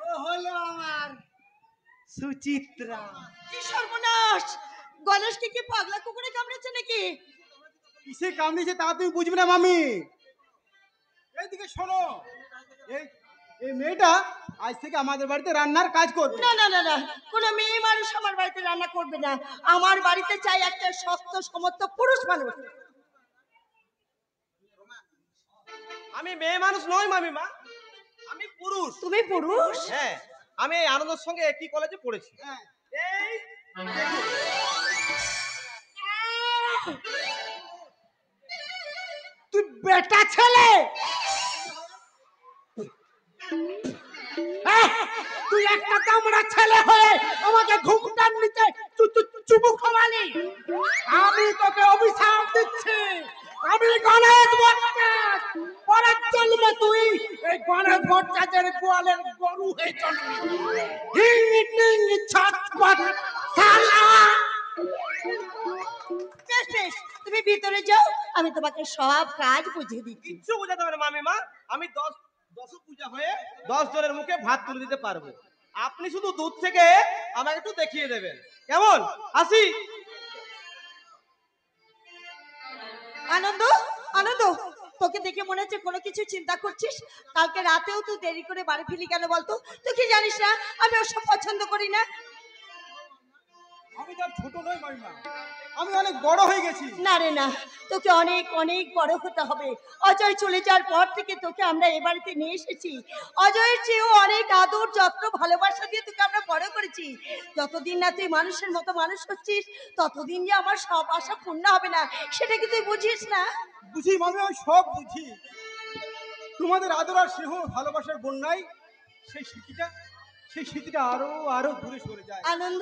ও হলো আমার সুচিত্রা। কি সর্বনাশ! গণেশকে কি পাগলা কুকুরে কামড়েছে নাকি? কিসে কামড়েছে তা তুমি বুঝবে না মামি। এইদিকে শোনো, এই এই মেয়েটা আজ থেকে আমাদের বাড়িতে রান্নার কাজ করবে। না না না না, কোনো মেয়ে মানুষ আমার বাড়িতে রান্না করবে না। আমার বাড়িতে চাই একটা শক্ত সমর্থ পুরুষ মানুষ। আমি মেয়ে মানুষ নই মামিমা, আমি পুরুষ। তুমি পুরুষ? হ্যাঁ, আমি এই আনন্দের সঙ্গে একই কলেজে পড়েছি। এই তুই বেটা ছেলে, তুই একটা দামড়া ছেলে হয়ে আমাকে ঘুমটার নিচে চুমু খাওয়ালি। আমি তোকে অভিশাপ দিচ্ছি, আমি গণেশ ভট্টাচ। পরের জন্মে তুই এই গণেশ ভট্টাচের গোয়ালের গরু হয়ে জন্মবি। হিং টিং ছটপট শালা। বেশ বেশ, তুমি ভিতরে যাও, আমি তোমাকে সব কাজ বুঝিয়ে দিচ্ছি। কিচ্ছু বোঝাতে হবে না মামিমা, আমি 10 পূজা হয়ে 10 জনের মুখে ভাত তুলে দিতে পারবো। আপনি শুধু দূর থেকে আমাকে একটু দেখিয়ে দেবেন, কেমন? আসি। আনন্দ, আনন্দ, তোকে দেখে মনে হচ্ছে কোনো কিছু চিন্তা করছিস। কালকে রাতেও তুই দেরি করে বাড়ি ফিরি কেন বলতো? তুই কি জানিস না আমি ওসব পছন্দ করি না? আমি তার ছোট নই মাইমা, আমি অনেক বড় হয়ে গেছি। না রে না, তোকে অনেক অনেক বড় হতে হবে। অজয় চলে যাওয়ার পর থেকে তোকে আমরা এ বাড়িতে নিয়ে এসেছি। অজয়ের চেয়েও অনেক আদর যত্ন ভালোবাসা দিয়ে তোকে আমরা বড় করেছি। যতদিন না তুই মানুষের মতো মানুষ হচ্ছিস, ততদিন যে আমার সব আশা পূর্ণ হবে না, সেটা কি তুই বুঝিস না? বুঝি মামি, আমি সব বুঝি। তোমাদের আদর আর স্নেহ ভালোবাসার বন্যায় সেই স্মৃতিটা আরো আরো দূরে সরে যায়। আনন্দ,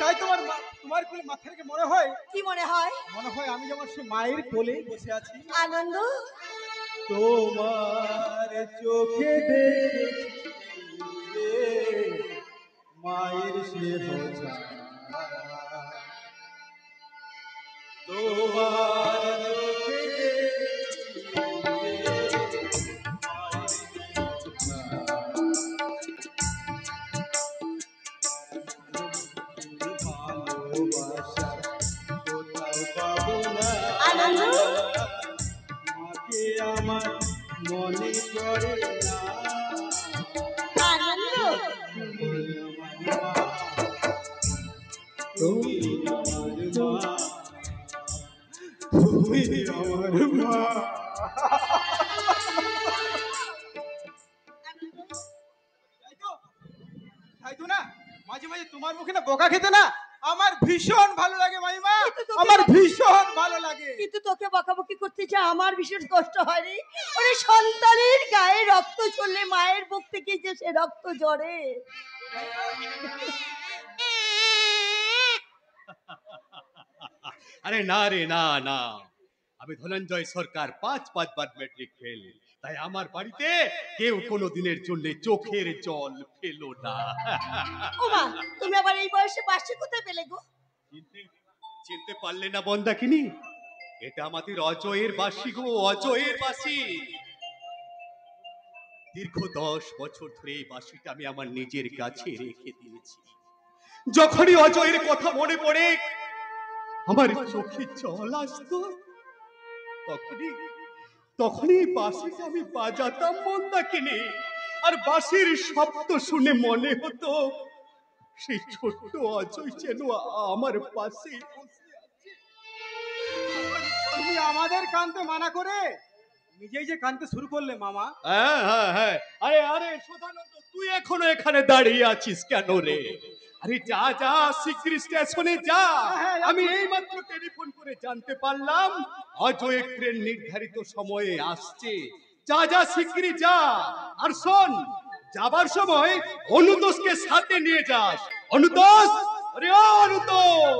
তাই তোমার কোলে মাথা রেখে মনে হয়, কি মনে হয়? মনে হয় আমি যেমন সে মায়ের কোলে বসে আছি। আনন্দ, তোমার চোখে দেখেছি মায়ের স্নেহ ছায়া। তোমার চোখে আনন্দ, মাকে আমার মনে পড়ে না। আনন্দ, তুমি আমার মা, তুমি আমার মা। তাই তো না, মাঝে মাঝে তোমার মুখে না বকা খেতে না আমার ভীষণ ভালো লাগে মাইমা, আমার ভীষণ ভালো লাগে। কিন্তু তোকে বকাবকি করতে যে আমার বিশেষ কষ্ট হয়নি। ওরে সন্তানের গায়ে রক্ত চললে মায়ের বুক থেকে যে সে রক্ত ঝরে। আরে না রে, না না, আমি আমি ধনঞ্জয় সরকার 5 বার ম্যাট্রিক ফেল, তাই আমার বাড়িতে কেউ কোনো দিনের জন্য চোখের জল ফেলো না। ওমা, তুমি আবার এই বয়সে বাসি কোথায় পেলে গো? চিনতে পারলে না বন্দাকিনী? এটা আমাদের অজয়ের বাসি গো, অজয়ের বাসি। দীর্ঘ 10 বছর ধরে এই বাসিটা আমি আমার নিজের কাছে রেখে দিয়েছি। যখনই অজয়ের কথা মনে পড়ে আমার চোখে জল আসতো, তখনই বাঁশিটা আমি বাজাতাম মন্দাকিনী। আর বাঁশির শব্দ শুনে মনে হতো সেই ছোট্ট অজয় যেন আমার পাশে বসে আছে। তুমি আমাদের কানতে মানা করে নিজেই যে কানতে শুরু করলে মামা। হ্যাঁ হ্যাঁ হ্যাঁ, আরে আরে সদানন্দ, তুই এখনো এখানে দাঁড়িয়ে আছিস কেন রে? আরে যা যা, শিগগির স্টেশনে যা। আমি এইমাত্র টেলিফোন করে জানতে পারলাম অজয় ট্রেন নির্ধারিত সময়ে আসছে। যা যা, শিগগিরই যা। আর শোন, যাবার সময় অনুতোষকে সাথে নিয়ে যাস। অনুতোষ, আরে ও অনুতোষ,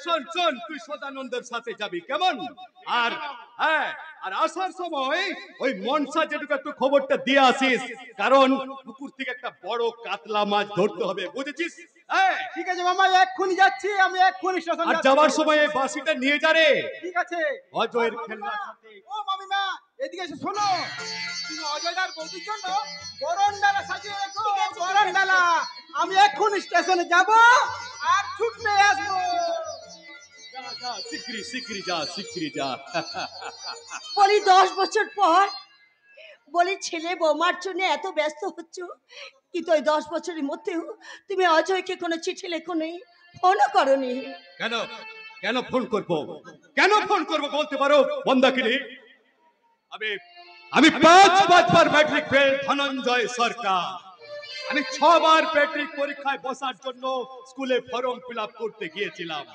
শোন শোন, তুই সদানন্দের সাথে যাবি কেমন? আর হ্যাঁ, আর আসার সময় ওই মনসা যেটুকু একটু খবরটা দিয়ে আসিস, কারণ পুকুর থেকে একটা বড় কাতলা মাছ ধরতে হবে, বুঝেছিস? হ্যাঁ ঠিক আছে মামা, এক্ষুনি যাচ্ছি, আমি এক্ষুনি স্টেশন আর যাবার সময় এই বাসিটা নিয়ে যা রে। ঠিক আছে। অজয়ের খেলনার সাথে। ও মামিমা, এদিকে এসে শোনো, তুমি অজয়দার বৌদির জন্য বরণ ডালা সাজিয়ে রেখো। বরণ ডালা, আমি এক্ষুনি স্টেশনে যাব আর ছুটতে আসবো। যা যা, শিগগিরই শিগগিরই যা, শিগগিরই যা। বলি 10 বছর পর, বলি ছেলে বৌমার জন্য এত ব্যস্ত হচ্ছ, কিন্তু ওই 10 বছরের মধ্যেও তুমি অজয়কে কোনো চিঠি লেখো নেই, ফোনও করনি। কেন কেন ফোন করবো? কেন ফোন করবো বলতে পারো মন্দাকিনী? আমি 5 বার ম্যাট্রিক ফেল ধনঞ্জয় সরকার। আমি 6 বার ম্যাট্রিক পরীক্ষায় বসার জন্য স্কুলে ফর্ম ফিল আপ করতে গিয়েছিলাম,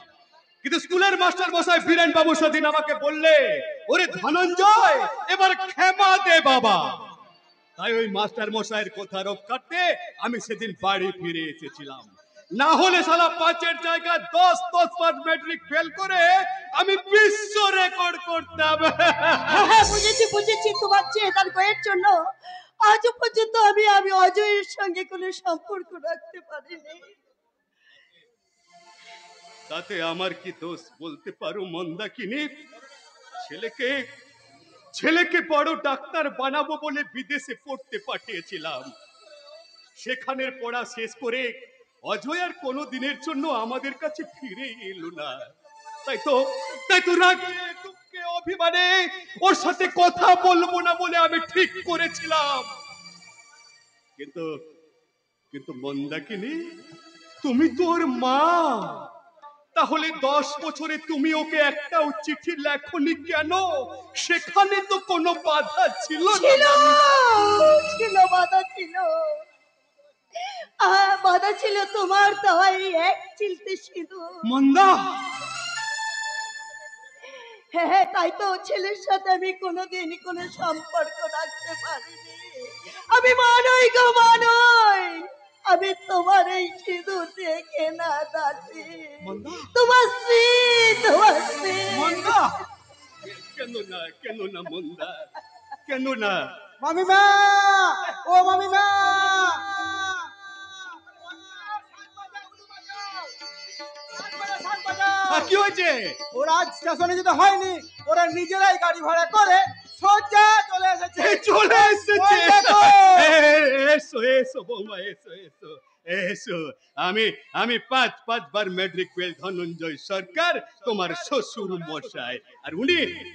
কিন্তু স্কুলের মাস্টার মশাই বীরেন বাবু সেদিন আমাকে বললে, ওরে ধনঞ্জয়, এবার ক্ষমা দে বাবা। তাই ওই মাস্টার মশাইয়ের কথা রক্ষার্থে আমি সেদিন বাড়ি ফিরে এসেছিলাম। না হলে শালা 5-এর জায়গায় 10 বার ম্যাট্রিক ফেল করে আমি বিশ্ব রেকর্ড করতাম। হ্যাঁ, বুঝেছি বুঝেছি, তোমার চেহারার বইয়ের জন্য আজও পর্যন্ত আমি অজয়ের সঙ্গে কোনো সম্পর্ক রাখতে পারিনি। তাতে আমার কি দোষ বলতে পারো মন্দাকিনী? ছেলেকে বড় ডাক্তার বানাবো বলে বিদেশে পড়তে পাঠিয়েছিলাম। সেখানের পড়া শেষ করে অজয় আর কোনো দিনের জন্য আমাদের কাছে ফিরে এলো না। তাই তো রাগে দুঃখে অভিমানে ওর সাথে কথা বলবো না বলে আমি ঠিক করেছিলাম। কিন্তু মন্দাকিনী, তুমি তো ওর মা, তাহলে 10 বছরে তুমি ওকে একটাও চিঠি লেখনি কেন? সেখানে তো কোনো বাধা ছিল না। ছিল বাধা ছিল, বাধা ছিল তোমার তাই এক চিলতে সিঁদুর। মন্দা, হ্যাঁ, তাই তো ছেলের সাথে আমি কোনোদিন কোনো সম্পর্ক রাখতে পারিনি। আমি মানই গো মানই, আমি তোমার এই সিঁদুর দেখে না দাসি, তোমার স্ত্রী, তোমার স্ত্রী। মন্দা, কেন না মন্দা, কেন না? মামিমা, ও মামিমা, কি হয়েছে? ওরা আজ স্টেশনে যেতে হয়নি, ওরা নিজেরাই গাড়ি ভাড়া করে সোজা চলে এসেছে। চলে এসেছে? ওই দেখো। এসো এসো বৌমা, এসো এসো এসো। আমি 5 বার ম্যাট্রিক ফেল ধনঞ্জয় সরকার, তোমার শ্বশুর মশাই। আর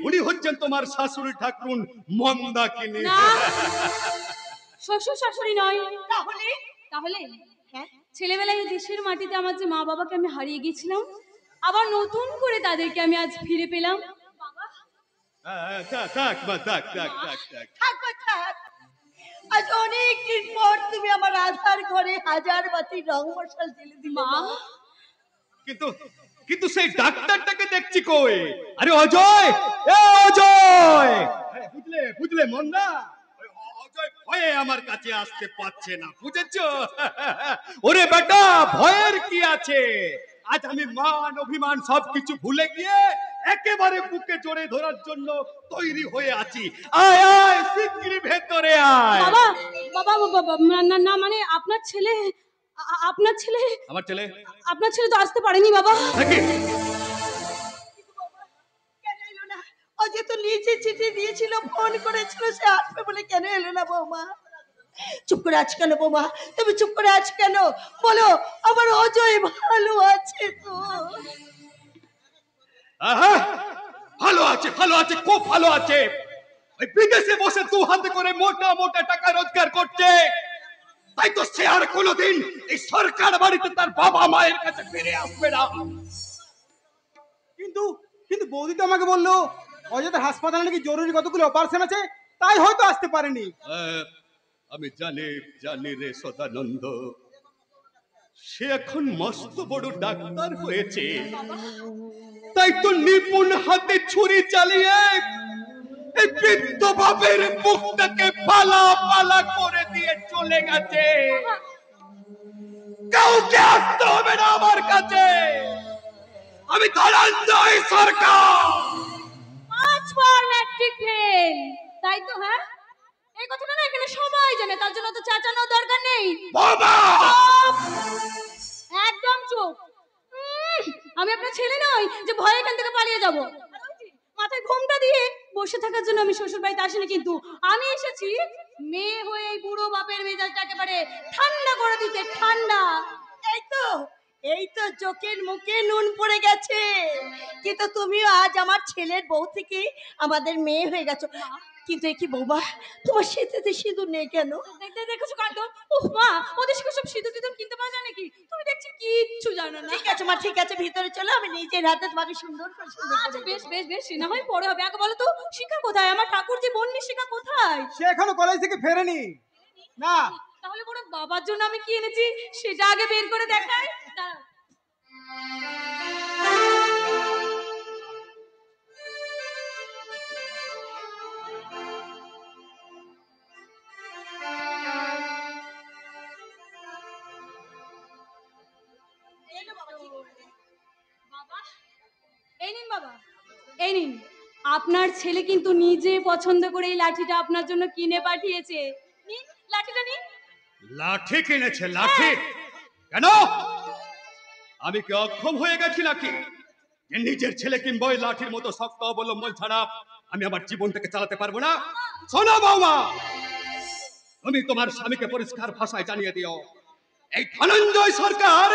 উনি হচ্ছেন তোমার শাশুড়ি ঠাকুরুন মন্দাকিনী। না, শ্বশুর শাশুড়ি নয়। তাহলে তাহলে হ্যাঁ, ছেলেবেলায় এই দেশের মাটিতে আমার যে মা বাবাকে আমি হারিয়ে গেছিলাম, আবার নতুন করে তাদেরকে আমি আজ ফিরে পেলাম। থাক মা, থাক। থাক। আজ অনেক দিন পর তুমি আমার আধার ঘরে হাজার বাতি রং মশাল জ্বেলে দিলে মা, মা। কিন্তু সেই ডাক্তারটাকে দেখছি কই? আরে অজয়, এ অজয়, বুঝলে মন্দা, অজয় ভয়ে আমার কাছে আসতে পারছে না, বুঝেছো? ওরে বেটা, ভয়ের কি আছে? আজ আমি মান অভিমান সবকিছু ভুলে গিয়ে একেবারে বুকে জড়ে ধরার জন্য তৈরি হয়ে আছি। আয় আয় শিগগিরই ভেতরে আয়। বাবা বাবা বাবা না না মানে আপনার ছেলে আপনার ছেলে আমার ছেলে আপনার ছেলে তো আসতে পারেনি বাবা। নাকি? কেন এলো না? ও যে তো নিজে চিঠি দিয়েছিল, ফোন করেছিল, সে আসবে বলে কেন এলো না বৌমা? চুপ করে আছো কেন বৌমা? তুমি চুপ করে আছো কেন? বলো, আমার অজয় ভালো আছে তো? আহা, ভালো আছে, ভালো আছে, খুব ভালো আছে। ওই বিদেশে বসে 2 হাতে করে মোটা মোটা টাকা রোজগার করছে। তাই তো সে আর কোনোদিন এই সরকার বাড়িতে তার বাবা মায়ের কাছে ফিরে আসবে না। কিন্তু কিন্তু বৌদি তো আমাকে বললো অযোধ্যার হাসপাতালে নাকি জরুরি কতগুলো অপারেশন আছে, তাই হয়তো আসতে পারেনি। আমি জানি জানি রে সদানন্দ, সে এখন মস্ত বড় ডাক্তার হয়েছে। তাই তো নিপুণ হাতে ছুরি চালিয়ে এই বৃদ্ধ বাপের মুখটাকে পালা পালা করে দিয়ে চলে গেছে। কাউকে আসতে হবে না আমার কাছে, আমি ধনঞ্জয় সরকার। 5 বার ম্যাট্রিক ফেল, তাই তো? হ্যাঁ, এই কথাটা না এখানে সবাই জানে, তার জন্য তো চাচানোর দরকার নেই। বাবা চুপ! একদম চুপ। আমি আপনার ছেলে নই যে ভয়ে এখান থেকে পালিয়ে যাব। মাথায় ঘোমটা দিয়ে বসে থাকার জন্য আমি শ্বশুর বাড়িতে আসিনি, কিন্তু আমি এসেছি মেয়ে হয়ে এই বুড়ো বাপের মেজাজটা একেবারে ঠান্ডা করে দিতে। ঠান্ডা। এই তো চোখের মুখে নুন পড়ে গেছে, কিন্তু তুমিও আজ আমার ছেলের বউ থেকে আমাদের মেয়ে হয়ে গেছো। কিন্তু এ কি বৌমা, তোমার শীতেতে সিঁদুর নেই কেন? দেখেছো কাণ্ড? উফ মা, ওদের সব সিঁদুর টিঁদুর কিনতে পাওয়া যায় নাকি? তুমি দেখছি কিচ্ছু জানো না। ঠিক আছে মা, ঠিক আছে, ভিতরে চলো, আমি নিজের হাতে তোমাকে সুন্দর করে আচ্ছা বেশ বেশ বেশ, সে না হয় পরে হবে। আগে বলো তো, শিখা কোথায়? আমার ঠাকুর যে বন্যি শিখা কোথায়? সে এখনো কলেজ থেকে ফেরেনি। না, তাহলে বড় বাবার জন্য আমি কি এনেছি সেটা আগে বের করে দেখাই। দাঁড়াও। বাবা, এই নিন বাবা, এই নিন। আপনার ছেলে কিন্তু নিজে পছন্দ করে এই লাঠিটা আপনার জন্য কিনে পাঠিয়েছে। নিন লাঠিটা নিন। লাঠি কিনেছে? লাঠি কেন? আমি কি অক্ষম হয়ে গেছি নাকি যে নিজের ছেলে কিংবা ওই লাঠির মতো শক্ত অবলম্বন ছাড়া আমি আমার জীবনটাকে চালাতে পারবো না? শোনো বৌমা, তুমি তোমার স্বামীকে পরিষ্কার ভাষায় জানিয়ে দিও, এই ধনঞ্জয় সরকার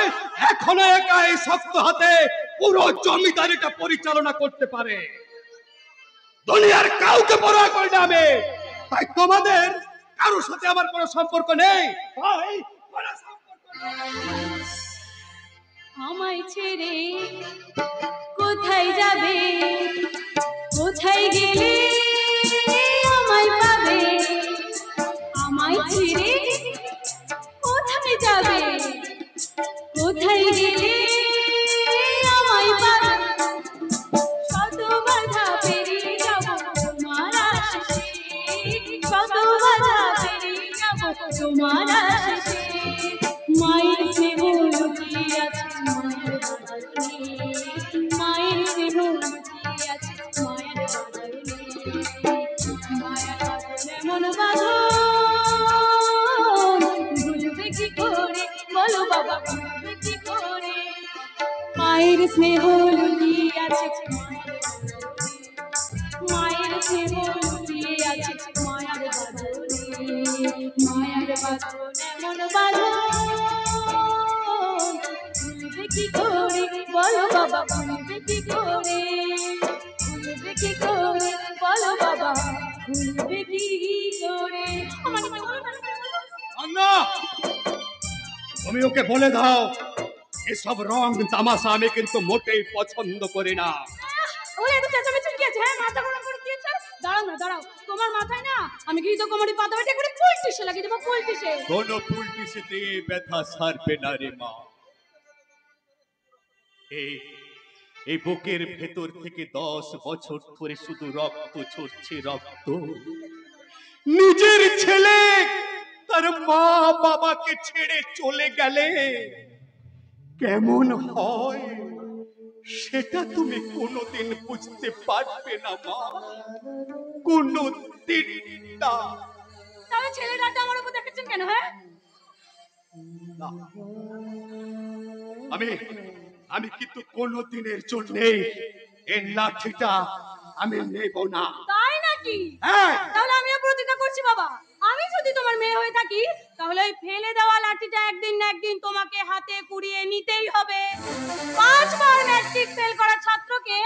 এখনো একা এই শক্ত হাতে পুরো জমিদারিটা পরিচালনা করতে পারে। দুনিয়ার কাউকে পরোয়া করি না আমি। তাই তোমাদের কারোর সাথে আমার কোনো সম্পর্ক নেই। ভাই, কোনো সম্পর্ক নেই। আমায় ছেড়ে কোথায় যাবে? কোথায় গেলে আমায় পাবে? আমায় ছেড়ে কোথায় যাবে? কোথায় গেলে আমায় পাবে? শত বাধা পেরিয়ে যাব তোমার আশিসে, শত বাধা পেরিয়ে যাব তোমার আশিসে। মায়ের স্নেহ লুকিয়ে আছে মায়ের বাঁধনে, মায়ের স্নেহ লুকিয়ে আছে মায়ের বাঁধনে। মায়ের বাঁধনে এমন বাঁধন, ভুলবে কি করে বলো বাবা, ভুলবে কি করে? মায়ের স্নেহ লুকিয়ে আছে মায়ের স্নেহ লুকিয়ে আছে মায়ের বাঁধনে। মায়ের বাঁধন এমন বাঁধন, ভুলবে কি করে বলো বাবা, ভুলবে কি করে? ভুলবে কি করে বলো বাবা, ভুলবে কি করে? আন্না, তুমি ওকে বলে দাও এসব রং তামাশা আমি কিন্তু মোটেই পছন্দ করি না। ওই এত চেঁচামেচি কি আছে? হ্যাঁ, মাথা গরম করে দিয়েছে। দাঁড়াও না, দাঁড়াও। তোমার মাথায় না আমি ঘৃত কোমরি পাতা বেটে করে পুলটিসে লাগিয়ে দেবো, পুলটিসে। কোনো পুলটিসেতে ব্যথা সারবে না রে মা। এই বুকের ভেতর থেকে 10 বছর ধরে শুধু রক্ত ঝরছে, রক্ত। নিজের ছেলে তার মা বাবাকে ছেড়ে চলে গেলে কেমন হয় সেটা তুমি কোনোদিন বুঝতে পারবে না মা, কোনোদিন না। তাহলে ছেলের রাতটা আমার উপর দেখাচ্ছেন কেন? হ্যাঁ, না। আমি আমি কিন্তু কোনোদিনের জন্যেই এই লাঠিটা আমি নেব না। তাই নাকি? হ্যাঁ। তাহলে আমিও প্রতিজ্ঞা করছি বাবা, আমি যদি তোমার মেয়ে হয়ে থাকি তাহলে ওই ফেলে দেওয়া লাঠিটা একদিন না একদিন তোমাকে হাতে কুড়িয়ে নিতেই হবে। 5 বার ম্যাট্রিক ফেল করা ছাত্রকে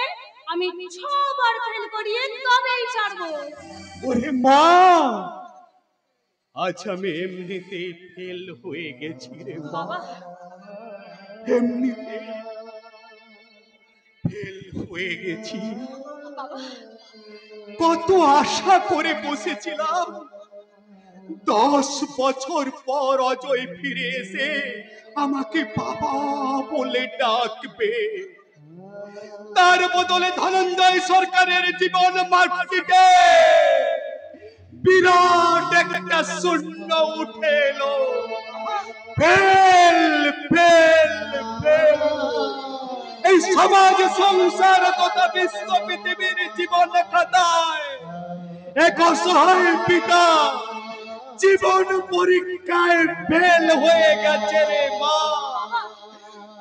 আমি 6 বার ফেল করিয়ে তবেই ছাড়বো। ওরে মা, আজ আমি এমনিতেই ফেল হয়ে গেছি রে বাবা, এমনিতে ফেল হয়ে গেছি। কত আশা করে বসেছিলাম 10 বছর পর অজয় ফিরে এসে আমাকে বাবা বলে ডাকবে, তার বদলে ধনঞ্জয় সরকারের জীবন মার্কশিটে বিরাট একটা শূন্য উঠে এলো। Fail fail fail. এই সমাজ সংসার তথা বিশ্ব পৃথিবীর জীবন খাতায় এক অসহায় পিতা জীবন পরীক্ষায় ফেল হয়ে গেছে রে মা।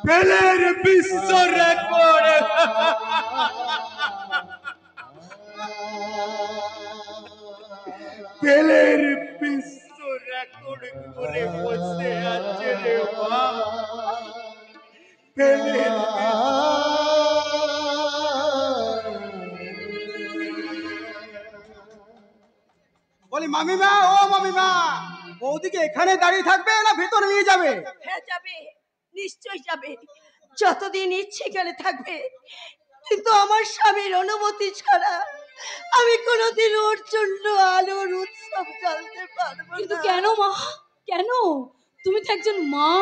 ফেলের বিশ্ব রেকর্ড। ফেলের বিশ্ব রেকর্ড করে বসে আছে রে মা। ফেলের বলি মামিমা, ও মামিমা, বৌদিকে এখানে দাঁড়িয়ে থাকবে না ভেতরে নিয়ে যাবে? হ্যাঁ যাবে, নিশ্চয়ই যাবে, যতদিন ইচ্ছে গেলে থাকবে, কিন্তু আমার স্বামীর অনুমতি ছাড়া আমি কোনোদিন ওর জন্য আলোর উৎসব জ্বালতে পারবো কিন্তু না। কেন মা, কেন? তুমি তো একজন মা,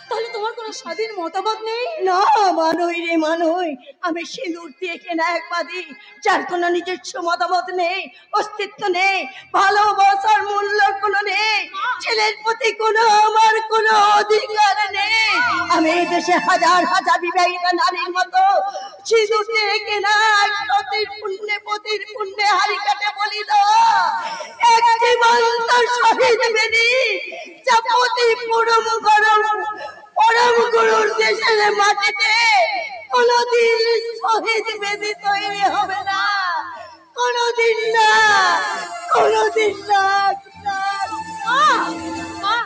তাহলে তোমার কোনো স্বাধীন মতামত নেই? না মানই রে মানই, আমি সিঁদুর দিয়ে কেনা এক বাদী, যার কোনো নিজস্ব মতামত নেই, অস্তিত্ব নেই, ভালোবাসার মূল্য কোনো নেই, ছেলের প্রতি কোনো আমার কোনো অধিকার নেই। আমি এই দেশে হাজার হাজার বিবাহিতা নারীর মতো সিঁদুর দিয়ে কেনা পতির পুণ্যে হারি কাটে বলি দাও, এক জীবন্ত শহীদ বেদি যা প্রতি পুরম গরম পরম গুরুর দেশের মাটিতে কোনদিন শহীদ বেদি তৈরি হবে না, কোনদিন না, কোনদিন না। মা, মা,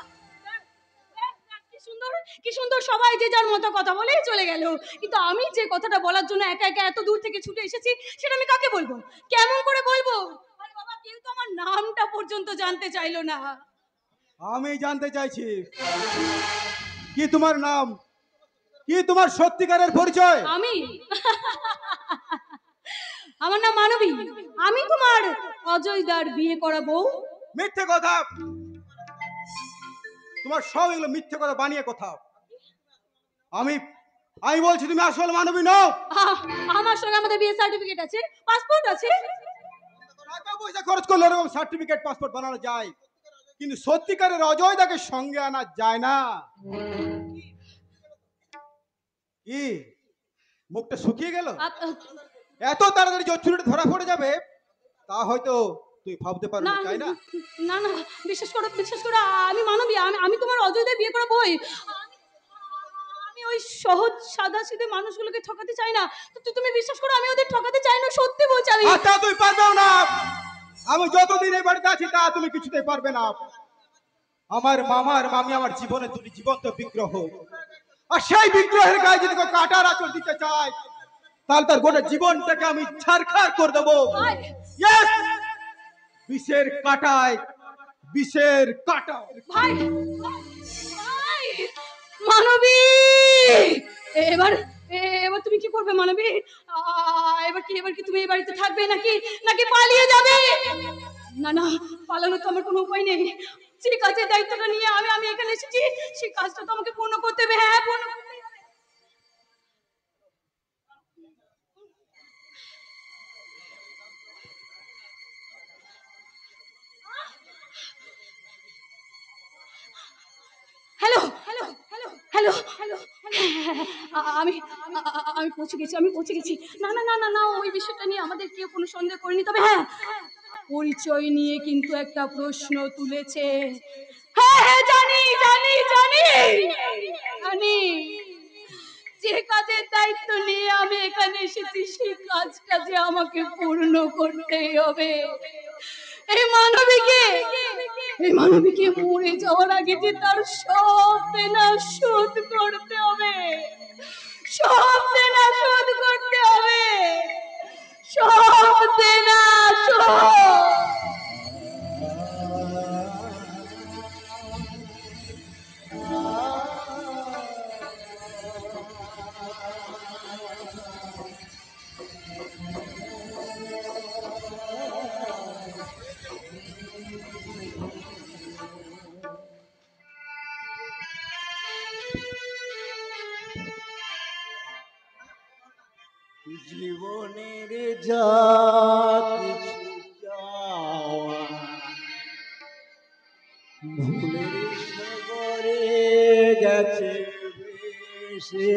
কি সুন্দর, কি সুন্দর সবাই যে যার মতো কথা বলেই চলে গেল, কিন্তু আমি যে কথাটা বলার জন্য একা একা এত দূর থেকে ছুটে এসেছি সেটা আমি কাকে বলবো, কেমন করে বলবো? আরে বাবা, কেউ তো আমার নামটা পর্যন্ত জানতে চাইলো না। আমি জানতে চাইছি, কি তোমার নাম, কি তোমার সত্যিকারের পরিচয়? আমি আমার নাম মানবী, আমি তোমার অজয়দার বিয়ে করা বউ। মিথ্যে কথা, তোমার সব এগুলো মিথ্যে কথা, বানিয়ে কথা। আমি আমি বলছি তুমি আসল মানবী নও। আমার সঙ্গে আমাদের বিয়ে সার্টিফিকেট আছে, পাসপোর্ট আছে। টাকা পয়সা খরচ করলে এরকম সার্টিফিকেট পাসপোর্ট বানানো যায়, কিন্তু সত্যিকারের অজয়দাকে সঙ্গে আনা যায় না। কি মুখটা শুকিয়ে গেল? এত তাড়াতাড়ি চুরিটা ধরা পড়ে যাবে তা হয়তো তুই ভাবতে পারবি না তাই না? না না, বিশ্বাস করো, বিশ্বাস করো, আমি মানবী, আমি তোমার অজয়দার বিয়ে করা বই। আমি ওই সহজ সাদা সিধে মানুষগুলোকে ঠকাতে চাই না, তো তুমি বিশ্বাস করো আমি ওদের ঠকাতে চাই না, সত্যি বলছি আমি। তা তুই পারবেও না, আমি যতদিন এই বাড়িতে আছি তা তুমি কিছুতেই পারবে না। আমার মামা আর মামি আমার জীবনে দুটি জীবন্ত বিগ্রহ, আর সেই বিগ্রহের গায়ে যদি কেউ কাটার আঁচল দিতে চায় তাহলে তার গোটা জীবনটাকে আমি ছারখার করে দেবো। Yes! বিষের কাটায়, বিষের কাটা। ভাই, ভাই, মানবী, এবার এবার তুমি কি করবে মানবী? এবার কি তুমি এই বাড়িতে থাকবে নাকি নাকি পালিয়ে যাবে? না না, পালানোর তো আমার কোনো উপায় নেই, যে কাজের দায়িত্বটা নিয়ে আমি এখানে এসেছি সেই কাজটা তো আমাকে পূর্ণ করতে হবে। হ্যাঁ, পূর্ণ করতেই হবে। Hello hello hello hello hello আমি আমি পৌঁছে গেছি না না না না না ওই বিষয়টা নিয়ে আমাদের কেউ কোনো সন্দেহ করেনি তবে হ্যাঁ পরিচয় নিয়ে কিন্তু একটা প্রশ্ন তুলেছে হ্যাঁ হ্যাঁ জানি জানি জানি জানি যে কাজের দায়িত্ব নিয়ে আমি এখানে এসেছি সেই কাজটা যে আমাকে পূর্ণ করতেই হবে এই মানবীকে মরে যাওয়ার আগে যে তার সব দেনা শোধ করতে হবে সব দেনা শোধ করতে হবে সব দেনা শোধ জীবনের যা কিছু চাওয়া ভুলের সাগরে গেছে ভেসে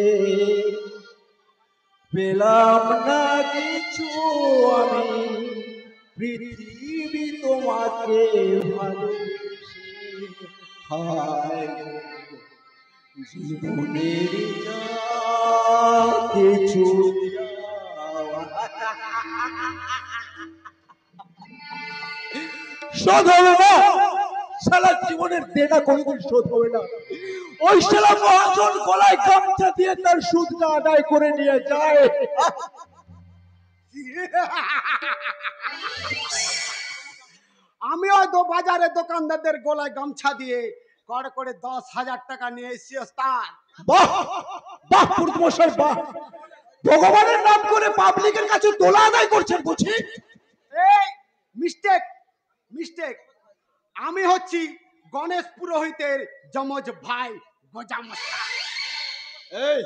পেলাম না কিছু আমি পৃথিবী তোমাকে ভালোবেসে হায় জীবনের যা কিছু শোধ হবে না সারা জীবনের দেনা কোনোদিন শোধ হবে না ওই শালা মহাজন গলায় গামছা দিয়ে তার সুদটা আদায় করে নিয়ে যায় আমি হয়তো বাজারে দোকানদারদের গলায় গামছা দিয়ে করে 10,000 টাকা নিয়ে এসেছি ওস্তাদ। বাহ বাহ পুরুষমশাই বাহ ভগবানের নাম করে পাবলিকের কাছে দোলা আদায় করছেন বুঝি এই মিস্টেক মিস্টেক আমি হচ্ছি গণেশ পুরোহিতের যমজ ভাই গজামশা। এই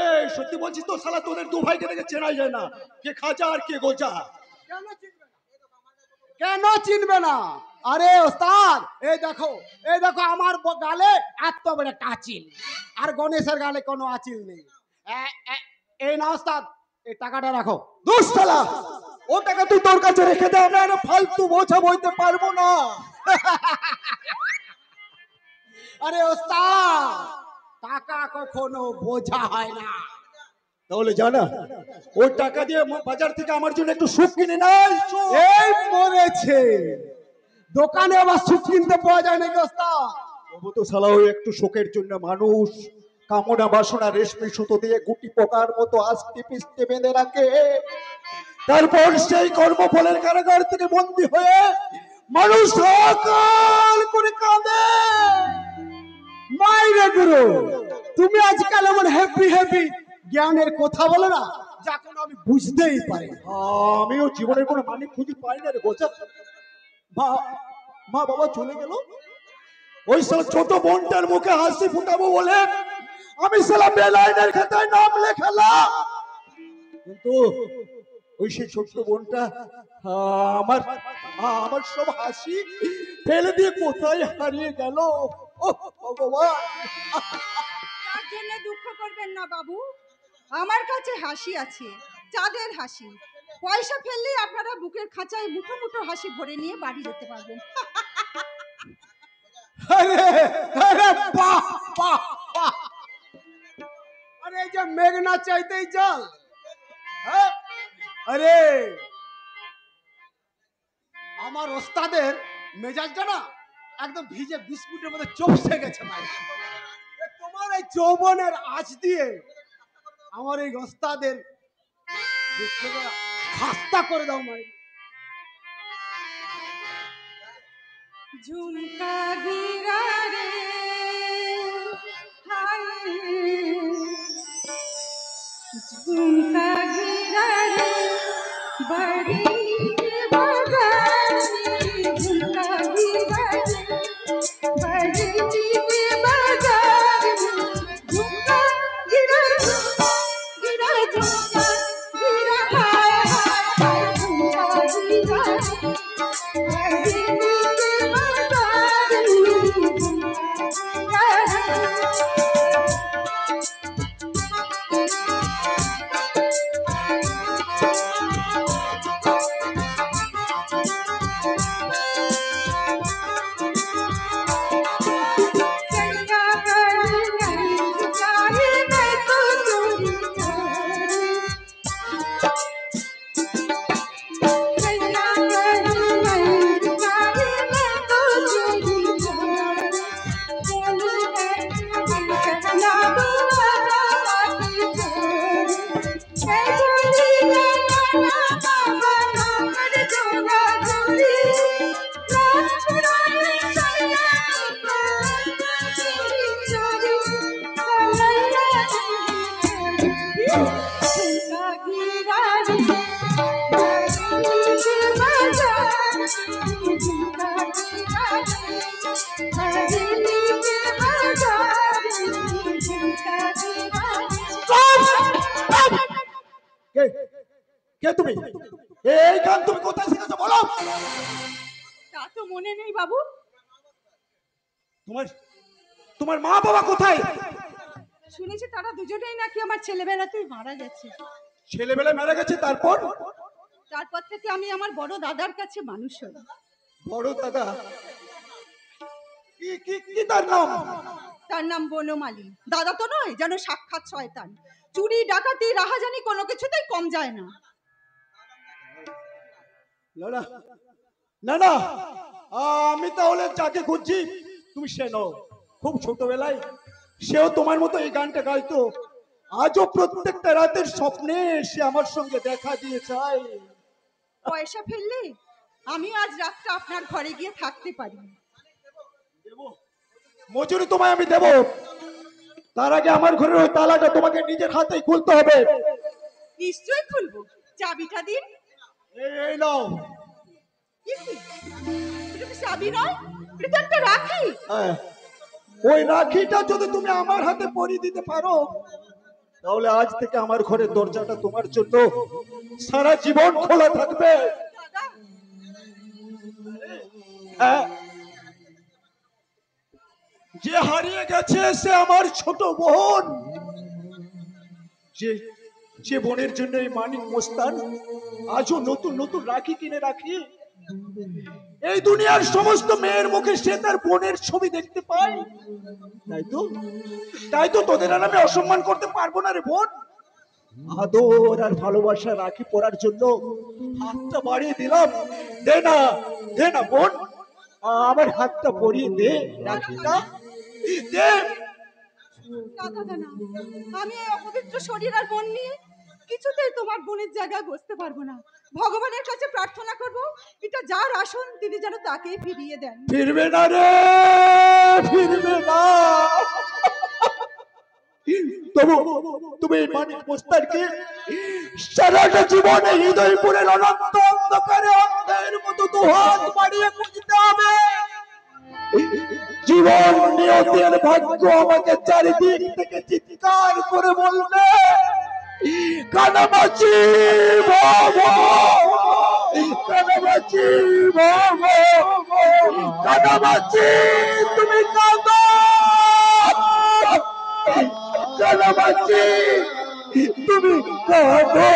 এই সত্যি বলছিস তো শালা তোদের দু ভাইকে দেখে চেনাই যায় না কে খাজা আর কে গোজা কেন চিনবে না আরে ওস্তাদ এই দেখো আমার গালে এত বড় একটা আচিল আর গণেশের গালে কোনো আচিল নেই এই না ওস্তাদ এই টাকাটা রাখো দূর শালা ও টাকা তুই তোর কাছে রেখে দে আমরা না ফালতু বোঝা বইতে পারবো না আরে ওস্তাদ টাকা কখনো বোঝা হয় না তাহলে জানা ওই টাকা দিয়ে বাজার থেকে আমার জন্য একটু সুপ কিনে নাই এই মরেছে দোকানে আবার সুপ কিনতে পাওয়া যায় নাকি ওস্তাদ তবু তো শালা ওই একটু শোকের জন্য মানুষ কামনা বাসনা রেশমি সুতো দিয়ে গুটি পোকার মতো আস্তে পিস্তে বেঁধে রাখে তারপর সেই কর্মফলের কারাগার থেকে বন্দী হয়ে মানুষ সকাল করে কাঁদে মাইরে গুরু তুমি আজকাল এমন হ্যাপি জ্ঞানের কথা বলো না যা কোনো আমি বুঝতেই পারি আমিও জীবনের কোনো মানে খুঁজে পাই না রে গোচা মা বাবা চলে গেল ওই সব ছোট বোনটার মুখে হাসি ফুটাবো বলে আমি সালা বেলাইনের খাতায় নাম লেখালাম কিন্তু ওই সেই ছোট্ট বোনটা আমার আমার সব হাসি ফেলে দিয়ে কোথায় হারিয়ে গেল ভগবান তার জন্য দুঃখ করবেন না বাবু আমার কাছে হাসি আছে চাঁদের হাসি পয়সা ফেললে আপনারা বুকের খাঁচায় মুঠো মুঠো হাসি ভরে নিয়ে বাড়ি যেতে পারবেন আরে আরে বাহ বাহ বাহ আরে যে মেঘনা চাইতেই জল আরে আমার ওস্তাদের মেজাজটা না একদম ভিজে বিস্কুটের মধ্যে চপসে গেছে ভাই তোমার এই যৌবনের আঁচ দিয়ে আমার এই ওস্তাদের খাস্তা করে দাও মাই ঝুমকা গিরা রে ঝুমকা গিরা রে বড়ি বাগানি ঝুমকা গিরা রে বড়ি বাগানি ঝুমকা গিরা গিরা ঝুমকা গিরা হায় হায় ঝুমকা গিরা বড়ি বাগানি কে কে তুমি? এই গান তুমি কোথায় শিখেছো বলো? তা তো মনে নেই বাবু। তোমার তোমার মা বাবা কোথায়? শুনেছি তারা দুজনেই নাকি আমার ছেলেবেলাতেই মারা গেছে। ছেলেবেলায় মারা গেছে, তারপর? তারপর থেকে আমি আমার বড় দাদার কাছে মানুষ হই। বড় দাদা? কি কি কি তার নাম? তার নাম বনমালী। দাদা তো নয়, যেন সাক্ষাৎ শয়তান। চুরি ডাকাতি রাহাজানি কোনো কিছুতেই কম যায় না। না না না না, আমি তাহলে যাকে খুঁজছি তুমি সে নও। খুব ছোটবেলায় সেও তোমার মতো এই গানটা গাইতো। আজও প্রত্যেকটা রাতের স্বপ্নে সে আমার সঙ্গে দেখা দিয়ে যায়। পয়সা ফেললে আমি আজ রাতটা আপনার ঘরে গিয়ে থাকতে পারি। মজুরি তোমায় আমি দেব, তার আগে আমার ঘরের ওই তালাটা তোমাকে নিজের হাতেই খুলতে হবে। নিশ্চয়ই খুলবো, চাবিটা দিন। এই নাও। এটা তো চাবি নয়, এটা তো একটা রাখি। হ্যাঁ, ওই রাখিটা যদি তুমি আমার হাতে পরিয়ে দিতে পারো, তাহলে আজ থেকে আমার ঘরের দরজাটা তোমার জন্য সারা জীবন খোলা থাকবে। হ্যাঁ, যে হারিয়ে গেছে সে আমার ছোট বোন। যে যে বোনের জন্য এই মানিক মোস্তান আজও নতুন নতুন রাখি কিনে রাখি। এই দুনিয়ার সমস্ত মেয়ের মুখে সে তার বোনের ছবি দেখতে পায়। তাই তো তোদের আর আমি অসম্মান করতে পারবো না রে বোন। আদর আর ভালোবাসা রাখি পরার জন্য হাতটা বাড়িয়ে দিলাম। দে না বোন, আমার হাতটা পরিয়ে দে রাখিটা, দে। আমি এই অপবিত্র শরীর আর মন নিয়ে কিছুতেই তোমার বোনের জায়গায় বসতে পারবো না। ভগবানের কাছে প্রার্থনা করব, এটা যার আসন তিনি যেন তাকেই ফিরিয়ে দেন। ফিরবে না রে, ফিরবে না। তবু তুমি মানিক মোস্তানকে সারাটা জীবনে হৃদয়পুরের অনন্ত অন্ধকারে অন্ধের মতো দুহাত বাড়িয়ে খুঁজতে হবে। জীবন নিয়তির ভাগ্য আমাকে চারিদিক থেকে চিৎকার করে বলবে, কানামাছি বাবা, কানামাছি বাবা, কানামাছি তুমি কাঁদো, কানামাছি তুমি কাঁদো।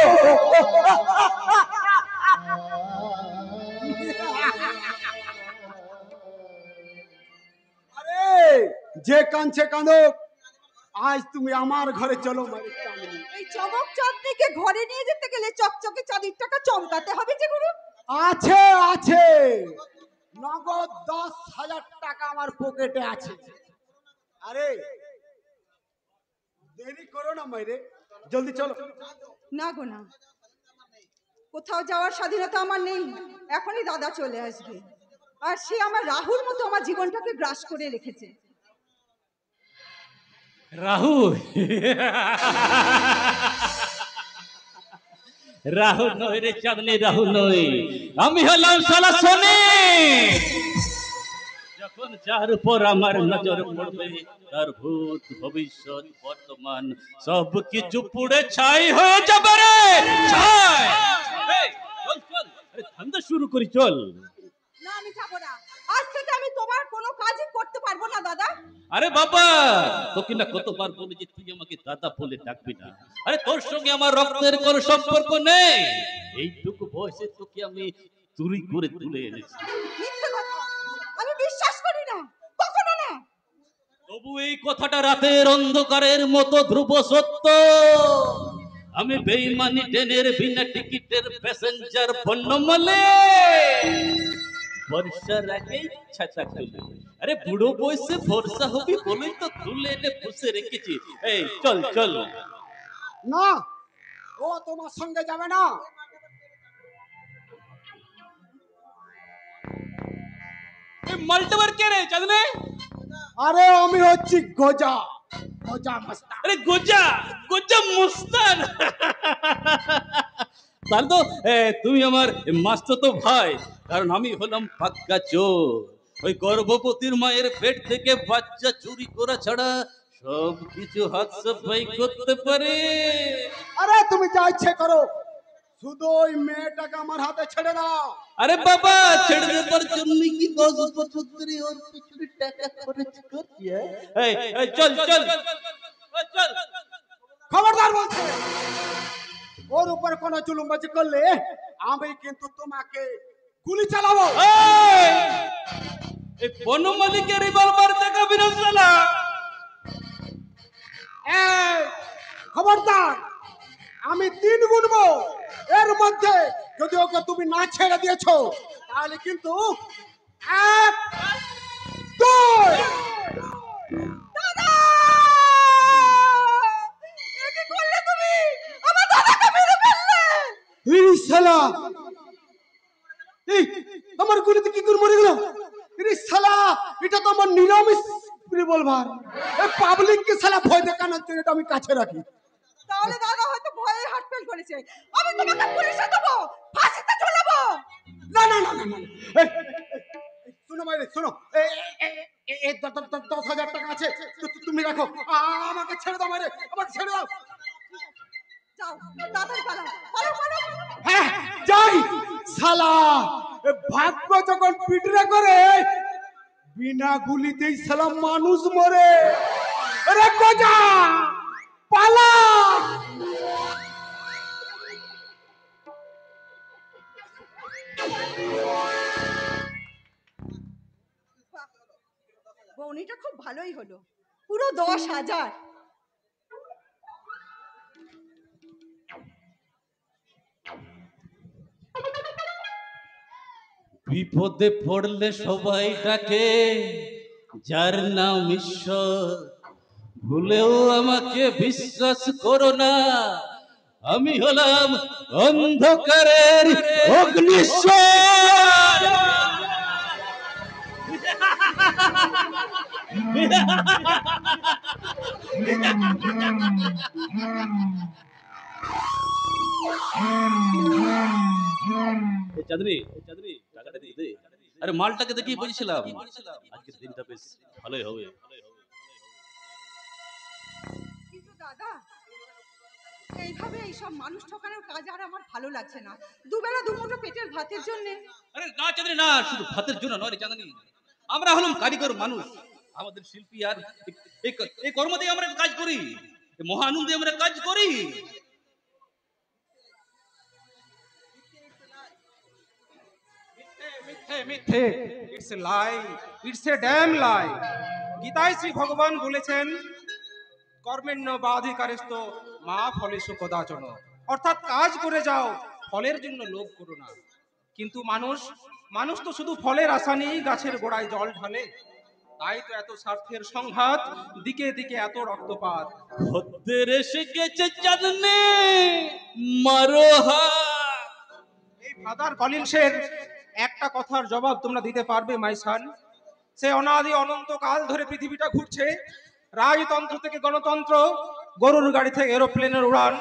যে কাঁদছে কাঁদো, আজ তুমি আমার ঘরে চলো। এই চমক চাঁদনিকে ঘরে নিয়ে যেতে গেলে চকচকে চাঁদির টাকা চমকাতে হবে যে গুরু। আছে আছে, নগদ 10,000 টাকা আমার পকেটে আছে। আরে দেরি করো না মাইরে, জলদি চলো। না গো না, কোথাও যাওয়ার স্বাধীনতা আমার নেই। এখনই দাদা চলে আসবে, আর সে আমার রাহুর মতো আমার জীবনটাকে গ্রাস করে রেখেছে। রাহু রাহু নয় রে চাঁদনি, রাহু নয়, আমি হলাম শালা শনি। যখন যার উপর আমার নজর পড়বে তার ভূত ভবিষ্যৎ বর্তমান সব কিছু পুড়ে ছাই হয়ে যাবে রে, ছাই। চল চল, আরে ধান্দা শুরু করি, চল। না আমি যাবো না, আজ থেকে আমি তোমার কোনো কাজই করতে পারবো না দাদা। আরে বাবা, তোকে না কতবার বলেছি তুই আমাকে দাদা বলে ডাকবি না। আরে তোর সঙ্গে আমার রক্তের কোনো সম্পর্ক নেই। এইটুকু বয়সে তোকে আমি চুরি করে তুলে এনেছি। মিথ্যে কথা, আমি বিশ্বাস করি না, কখনো না। তবু এই কথাটা রাতের অন্ধকারের মতো ধ্রুব সত্য। আমি বেঈমানি ট্রেনের বিনা টিকিটের প্যাসেঞ্জার বন্যমালে। বর্ষার আগেই ছাতা খুলে, আরে বুড়ো বয়সে ভরসা হবি বলেই তো তুলে এনে পুষে রেখেছি। এই চল চল। না, ও তোমার সঙ্গে যাবে না। এই মালটাবার কে রে চাঁদনে? আরে আমি হচ্ছি গোজা, গোজা মস্তান। আরে গোজা, গোজা মস্তান। তাহলে তো তুমি আমার মাস্টারতো ভাই, কারণ আমি হলাম পাক্কা চোর। ওই গর্ভবতীর মায়ের পেট থেকে বাচ্চা চুরি করা ছাড়া সব কিছু হাত সাফাই করতে পারে। আরে তুমি যা ইচ্ছে করো, শুধু ওই মেয়েটাকে আমার হাতে ছেড়ে দাও। আরে বাবা, ছেড়ে দেবার জন্য কি 10 বছর ধরে ওর পিছনে টাকা খরচ করছি? এই চল চল চল। খবরদার বলছে, ওর উপর কোনো জুলুমবাজি করলে আমি কিন্তু তোমাকে গুলি চালাবো। এই বন মালিকের রিভলভার দেখাবি না শালা। এই, খবরদার, আমি 3 গুনবো, এর মধ্যে যদি ওকে তুমি না ছেড়ে দিয়েছো তাহলে কিন্তু 1 2। দাদা, এ কি করলে তুমি? আমার দাদাকে মেরে ফেললে। এই শালা, এই আমার গুলিতে কি করে মরে গেল? এই শালা, এটা তো আমার নিরামিষ রিভলভার। এই পাবলিক কে শালা ভয় দেখানোর জন্য এটা আমি কাছে রাখি। তাহলে দাদা হয়তো ভয়ে হার্ট ফেল করেছে। আমি তোমাকে পুলিশে দেবো, ফাঁসিতে ঝুলাবো। না না না না না, শোনো মাইরে, শোনো, এই 10,000 টাকা আছে, তুমি রাখো। আমাকে ছেড়ে দাও মাইরে, আমাকে ছেড়ে দাও। যাও, তাড়াতাড়ি পালাও, পালাও পালাও। হ্যাঁ যাই। শালা, ভাগ্য যখন পিটরে করে, বিনা গুলিতেই শালা মানুষ মরে। আরে কোজা, পালা। বউনিটা খুব ভালোই হলো, পুরো 10,000। বিপদে পড়লে সবাই ডাকে যার নাম ঈশ্বর, ভুলেও আমাকে বিশ্বাস করো না, আমি হলাম অন্ধকারের অগ্নিশ্বর। চাঁদনি, টাকাটা দিয়ে দে। আরে মালটাকে দেখেই বলছিলাম আজকের দিনটা বেশ ভালোই হবে। কিন্তু দাদা, এইভাবে এইসব মানুষ ঠকানোর কাজ আর আমার ভালো লাগছে না। দুবেলা দুমুঠো পেটের ভাতের জন্য। আরে না চাঁদনি না, শুধু ভাতের জন্য নয় রে চাঁদনি, আমরা হলাম কারিগর মানুষ, আমাদের শিল্পী, আর এই কর্ম দিয়ে আমরা কাজ করি, মহা আনন্দে আমরা কাজ করি। মিথ্যে, it's a lie, it's a damn lie. গীতায় শ্রী ভগবান বলেছেন, কর্মেণ্য বাধিকারস্ত মা ফলেষু কদাচন, অর্থাৎ কাজ করে যাও, ফলের জন্য লোভ করো না। কিন্তু মানুষ তো শুধু ফলের আশা নিয়েই গাছের গোড়ায় জল ঢালে। তাই তো এত স্বার্থের সংঘাত, দিকে দিকে এত রক্তপাত। খদ্দের এসে গেছে চাঁদনি, মারো হাত। এই ফাদার কলিন্সের একটা কথার জবাব তোমরা দিতে পারবে মাই সান? সে অনাদি অনন্ত কাল ধরে পৃথিবীটা ঘুরছে, রাজতন্ত্র থেকে গণতন্ত্র, গরুর গাড়ি থেকে এরোপ্লেনের উড়ান,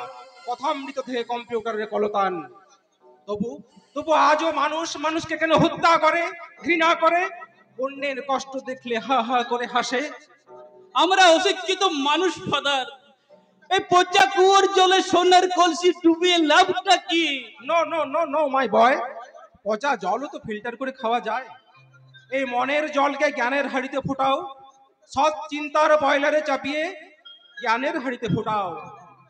কথামৃত থেকে কম্পিউটারের কলতান। তবু আজও মানুষকে কেন হত্যা করে, ঘৃণা করে, অন্যের কষ্ট দেখলে হা হা করে হাসে? আমরা অশিক্ষিত মানুষ ফাদার, এই পচা কুয়োর জলে সোনার কলসি ডুবিয়ে লাভটা কি? নো নো নো নো মাই বয়, পচা জলও তো ফিল্টার করে খাওয়া যায়। এই মনের জলকে জ্ঞানের হাঁড়িতে ফোটাও, সৎ চিন্তার বয়লারে চাপিয়ে জ্ঞানের হাঁড়িতে ফোটাও,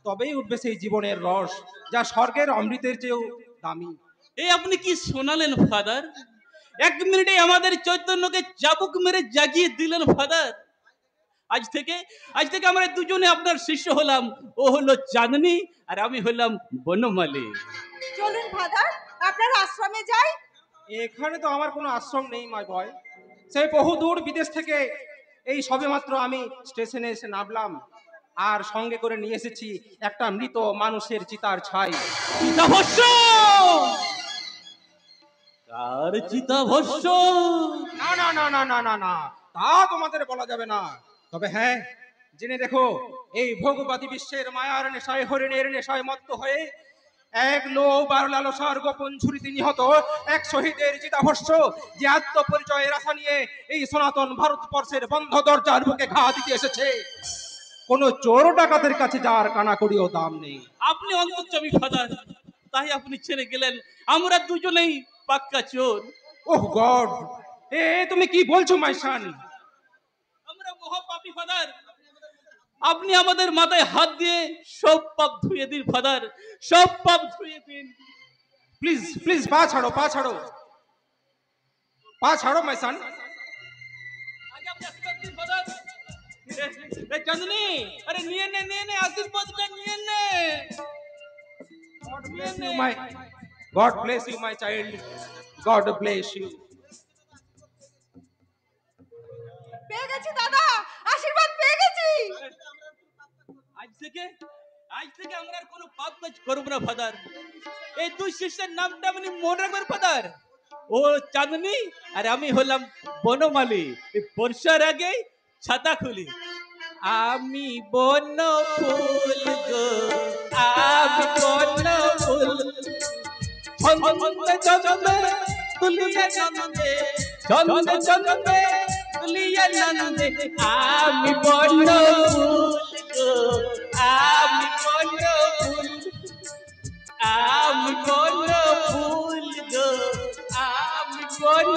তবেই উঠবে সেই জীবনের রস, যা স্বর্গের অমৃতের চেয়েও দামি। এই আপনি কি শোনালেন ফাদার? 1 মিনিটে আমাদের চৈতন্যকে চাবুক মেরে জাগিয়ে দিলেন ফাদার। আজ থেকে আমরা দুজনে আপনার শিষ্য হলাম। ও হলো চাঁদনি আর আমি হলাম বনমালী। চলুন ফাদার, আপনার আশ্রমে যাই। এখানে তো আমার কোনো আশ্রম নেই মাই বয়, সেই বহু দূর বিদেশ থেকে এই সবেমাত্র আমি স্টেশনে এসে নামলাম, আর সঙ্গে করে নিয়ে এসেছি একটা মৃত মানুষের চিতার ছাই। চিতাভস্য? কার চিতাভস্য? না না না না না না না, তা তোমাদের বলা যাবে না। তবে হ্যাঁ, জেনে দেখো, এই ভোগবাদী বিশ্বের মায়ার নেশায়, হরিণের নেশায় মত্ত হয়ে এক লোভ আর লালসার গোপন ছুরিতে নিহত এক শহীদের চিতাভস্য যে আত্মপরিচয়ের আশা নিয়ে এই সনাতন ভারতবর্ষের বন্ধ দরজার বুকে ঘা দিতে এসেছে। কোন চোর ডাকাতের কাছে যার কানাকড়িও দাম নেই। আপনি অন্তর্যামী ফাদার, তাই আপনি ছেড়ে গেলেন। আমরা দুজনেই পাক্কা চোর। ওহ গড, এ তুমি কি বলছো মাই সন? আমরা মহাপাপী ফাদার। আপনি আমাদের মাথায় হাত দিয়ে সব পাপ ধুয়ে দিন ফাদার, সব পাপ ধুয়ে দিন। প্লিজ প্লিজ পা ছাড়ো, পা ছাড়ো, পা ছাড়ো মাই সন। চাঁদনি, আরে নিয়ে নে আশীর্বাদটা নিয়ে নে। God bless you, my child. God bless you. পেয়ে গেছি দাদা, আশীর্বাদ পেয়ে গেছি। আজ থেকে আমরা আর কোনো পাপ কাজ করব না ফাদার। এই দুই শিষ্যের নামটা আপনি মনে রাখবেন ফাদার। ও চাঁদনি আর আমি হলাম বনমালী। এই বর্ষার আগে ছাতা খুলি। আমি বন ফুল গো, আমি বন ফুল, ছন্দে ছন্দে তুলিয়া নন্দে, ছন্দে ছন্দে তুলিয়া নন্দে। আমি বন ফুল গো, আমি বন ফুল, আমি বন ফুল গো, আমি বন।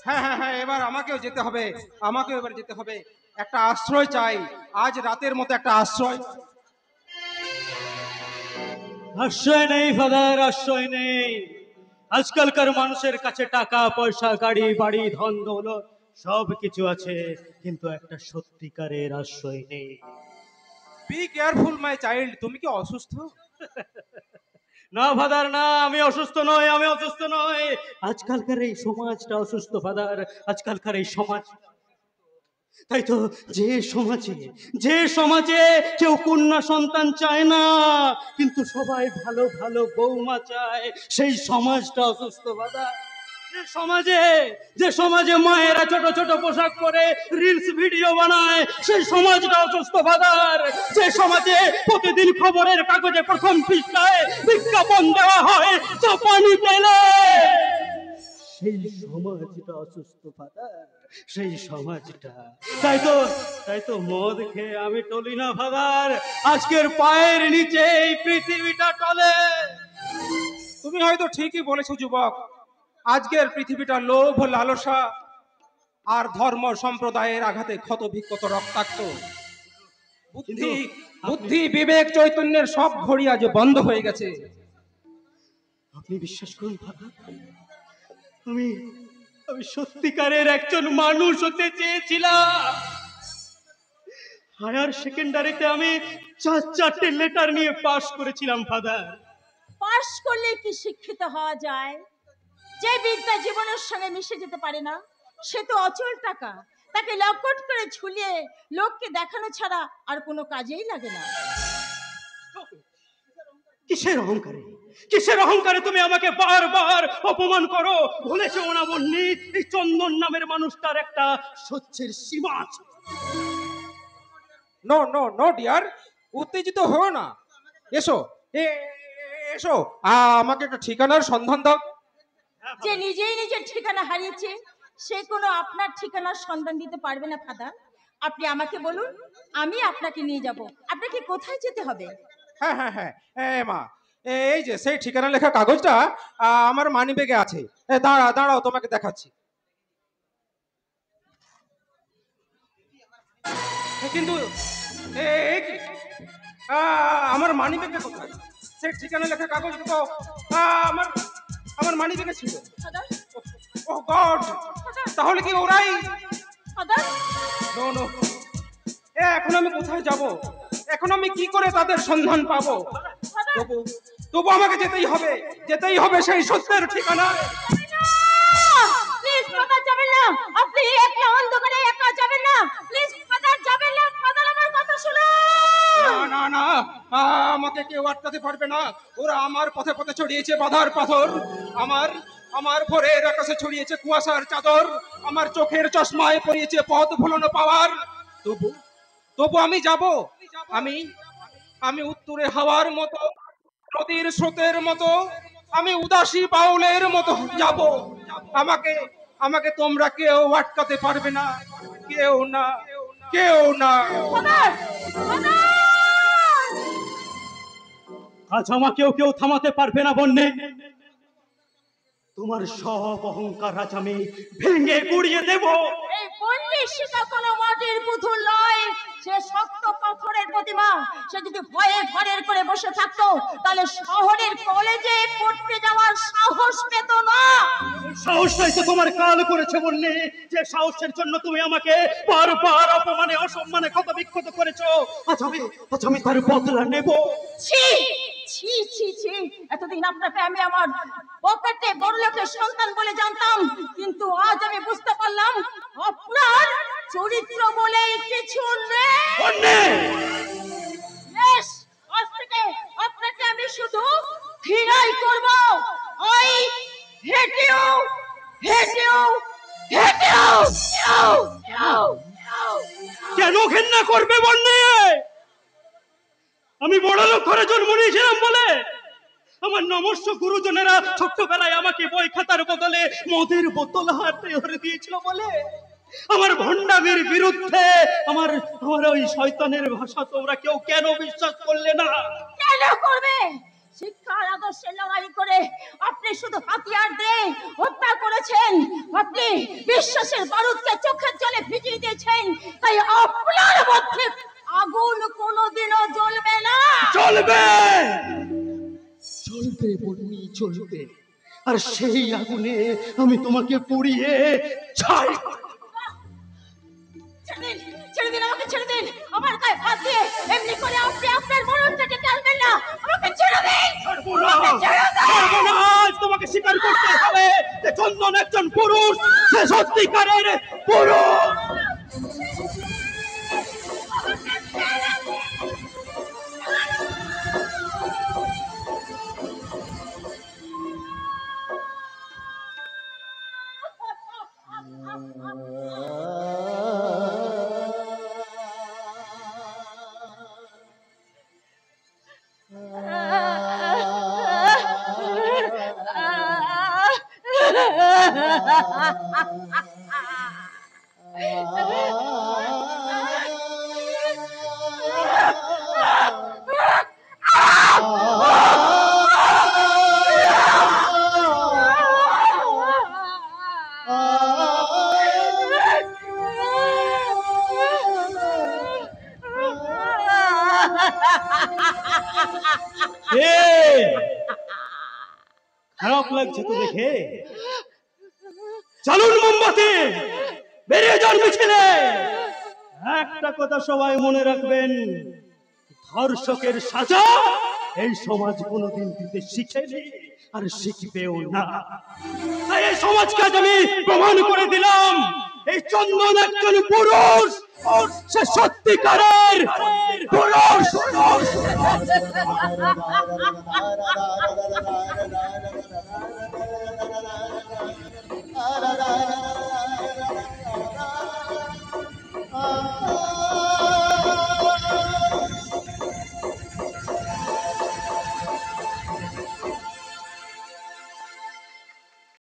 হ্যাঁ হ্যাঁ হ্যাঁ, এবার আমাকেও যেতে হবে, আমাকেও এবার যেতে হবে। একটা আশ্রয় চাই, আজ রাতের মতো একটা আশ্রয়। আশ্রয় নেই ফাদার, আশ্রয় নেই। আজকালকার মানুষের কাছে টাকা পয়সা, গাড়ি বাড়ি, ধন দৌলত সব কিছু আছে, কিন্তু একটা সত্যিকারের আশ্রয় নেই। বি কেয়ারফুল মাই চাইল্ড, তুমি কি অসুস্থ? না ফাদার না, আমি অসুস্থ নই, আমি অসুস্থ নই। আজকালকার এই সমাজটা অসুস্থ ফাদার, আজকালকার এই সমাজ। তাই তো যে সমাজে কেউ কন্যা সন্তান চায় না, কিন্তু সবাই ভালো ভালো বৌমা চায়, সেই সমাজটা অসুস্থ ফাদার। যে সমাজে মায়েরা ছোট ছোট পোশাক পরে রিলস ভিডিও বানায়, সেই সমাজটা অসুস্থ ফাদার। যে সমাজে প্রতিদিন খবরের কাগজে প্রথম পৃষ্ঠায় বিজ্ঞাপন দেওয়া হয় জাপানি তেলে, সেই সমাজটা অসুস্থ ফাদার, সেই সমাজটা। তাই তো মদ খেয়ে আমি টলি না ফাদার, আজকের পায়ের নিচে এই পৃথিবীটা টলে। তুমি হয়তো ঠিকই বলেছো যুবক, আজকের পৃথিবীটা লোভ লালসা আর ধর্ম সম্প্রদায়ের আঘাতে ক্ষত বিক্ষত রক্তাক্ত। বুদ্ধি বিবেক চৈতন্যের সব ঘড়ি আজ বন্ধ হয়ে গেছে। আপনি বিশ্বাস করুন ফাদার, আমি সত্যিকারের একজন মানুষ হতে চেয়েছিলাম। হায়ার সেকেন্ডারিতে আমি 4টা লেটার নিয়ে পাশ করেছিলাম ফাদার। পাশ করলে কি শিক্ষিত হওয়া যায়? যে বিদ্যা জীবনের সঙ্গে মিশে যেতে পারে না, সে তো অচল টাকা। তাকে লকট করে ঝুলিয়ে লোককে দেখানো ছাড়া আর কোনো কাজেই লাগে না। কিসের অহংকারে তুমি আমাকে বারবার অপমান করো? ভুলেছো না বন্নি, এই চন্দন নামের মানুষটার একটা সহ্যের সীমা আছে। নো নো নো ডিয়ার, উত্তেজিত হও না। এসো এসো, আমাকে একটা ঠিকানার সন্ধান দাও। যে নিজেই নিজের ঠিকানা হারিয়েছে, সে কোনো আপনার ঠিকানার সন্ধান দিতে পারবে না ফাদার। আপনি আমাকে বলুন, আমি আপনাকে নিয়ে যাব। আপনাকে কোথায় যেতে হবে? হ্যাঁ হ্যাঁ হ্যাঁ, মা, এই যে সেই ঠিকানা লেখা কাগজটা আমার মানিব্যাগে আছে। দাঁড়াও তোমাকে দেখাচ্ছি। কিন্তু আমার মানিব্যাগে কোথায়? সেই ঠিকানা লেখা কাগজ তো আমার মানিব্যাগে ছিল। ও গড, তাহলে কি ওরাই? নো নো, এখন আমি কোথায় যাব? এখন আমি কি করে তাদের সন্ধান পাবো? তবু আমাকে যেতেই হবে সেই সত্যের ঠিকানা। প্লিজ ফাদার যাবেন না, আপনি একটা অন্ধকারে একা যাবেন না। প্লিজ ফাদার যাবেন না, ফাদার আমার কথা শুনুন। না না, আমাকে কেউ আটকাতে পারবে না। ওরা আমার পথে পথে ছড়িয়েছে বাধার পাথর, আমার ভোরের আকাশে ছড়িয়েছে কুয়াশার চাদর, আমার চোখের চশমায় পড়িয়েছে পথ ভুলানো পাওয়ার। তবু আমি যাব। আমি আমি উত্তরে হাওয়ার মতো, নদীর স্রোতের মতো, আমি উদাসী বাউলের মতো যাব। আমাকে আমাকে তোমরা কেউ আটকাতে পারবে না, কেউ না, কেউ না। আজ আমাকেও কেউ থামাতে পারবে না বন্যে। তোমার সব অহংকার আজ আমি ভেঙে গুড়িয়ে দেব। এই বন্যের শিকা কোনো মাটির পুতুল নয়, সে শক্ত পাথরের প্রতিমা। সে যদি ভয়ে ঘরের করে বসে থাকতো তাহলে শহরের কলেজে পড়তে যাওয়ার সাহস পেত না। সাহসটাই তো তোমার কাল করেছে বন্যে, যে সাহসের জন্য তুমি আমাকে বারবার অপমানে অসম্মানে ক্ষত বিক্ষত করেছো। আজ আমি তার বদলা নেব। ছি ছি ছি ছি, এতদিন আপনাকে আমি আমার পকেটে বড় লোকের সন্তান বলে জানতাম, কিন্তু আজ আমি বুঝতে পারলাম আপনার চরিত্র বলে কিছু নেই। Yes, আজ থেকে আপনাকে আমি শুধু ঘৃণাই করব। I hate you, hate you, hate you. কেন ঘেন্না করবে বন্যে? আমি বড় লোক ঘরে জন্ম নিয়েছিলাম বলে? আমার নমস্য গুরুজনেরা ছোট্টবেলায় আমাকে বই খাতার বদলে মদের বোতল হাতে ধরে দিয়েছিল বলে? আমার ভণ্ডামির বিরুদ্ধে আমার ওই শয়তানের ভাষা তোমরা কেউ কেন বিশ্বাস করলে না? কেন করবে? শিক্ষার আদর্শে লড়াই করে আপনি শুধু হাতিয়ার দিয়ে হত্যা করেছেন। আপনি বিশ্বাসের বারুদকে চোখের জলে ভিজিয়ে দিয়েছেন, তাই আপনার মধ্যে আগুন কোনোদিনও জ্বলবে না। চলবে, চলবে বন্যি, চলবে। আর সেই আগুনে আমি তোমাকে পুড়িয়ে ছাই। ছেড়ে দিন আমাকে, ছেড়ে দিন। আমার গায়ে হাত দিয়ে এমনি করে আপনি আপনার মরণটাকে টানবেন না। আমাকে ছেড়ে দিন। আজ তোমাকে স্বীকার করতে হবে যে চন্দন একজন পুরুষ, সে সত্যিকারের পুরুষ। খারাপ লাগছে তো দেখে? চলুন মোমবাতি, বেরিয়ে যান মিছিলে। একটা কথা সবাই মনে রাখবেন, ধর্ষকের সাজা এই সমাজ কোনোদিন দিতে শিখেনি আর শিখবেও না। তাই এই সমাজকে আজ আমি প্রমাণ করে দিলাম, এই চন্দন একজন পুরুষ, সে সত্যিকারের পুরুষ।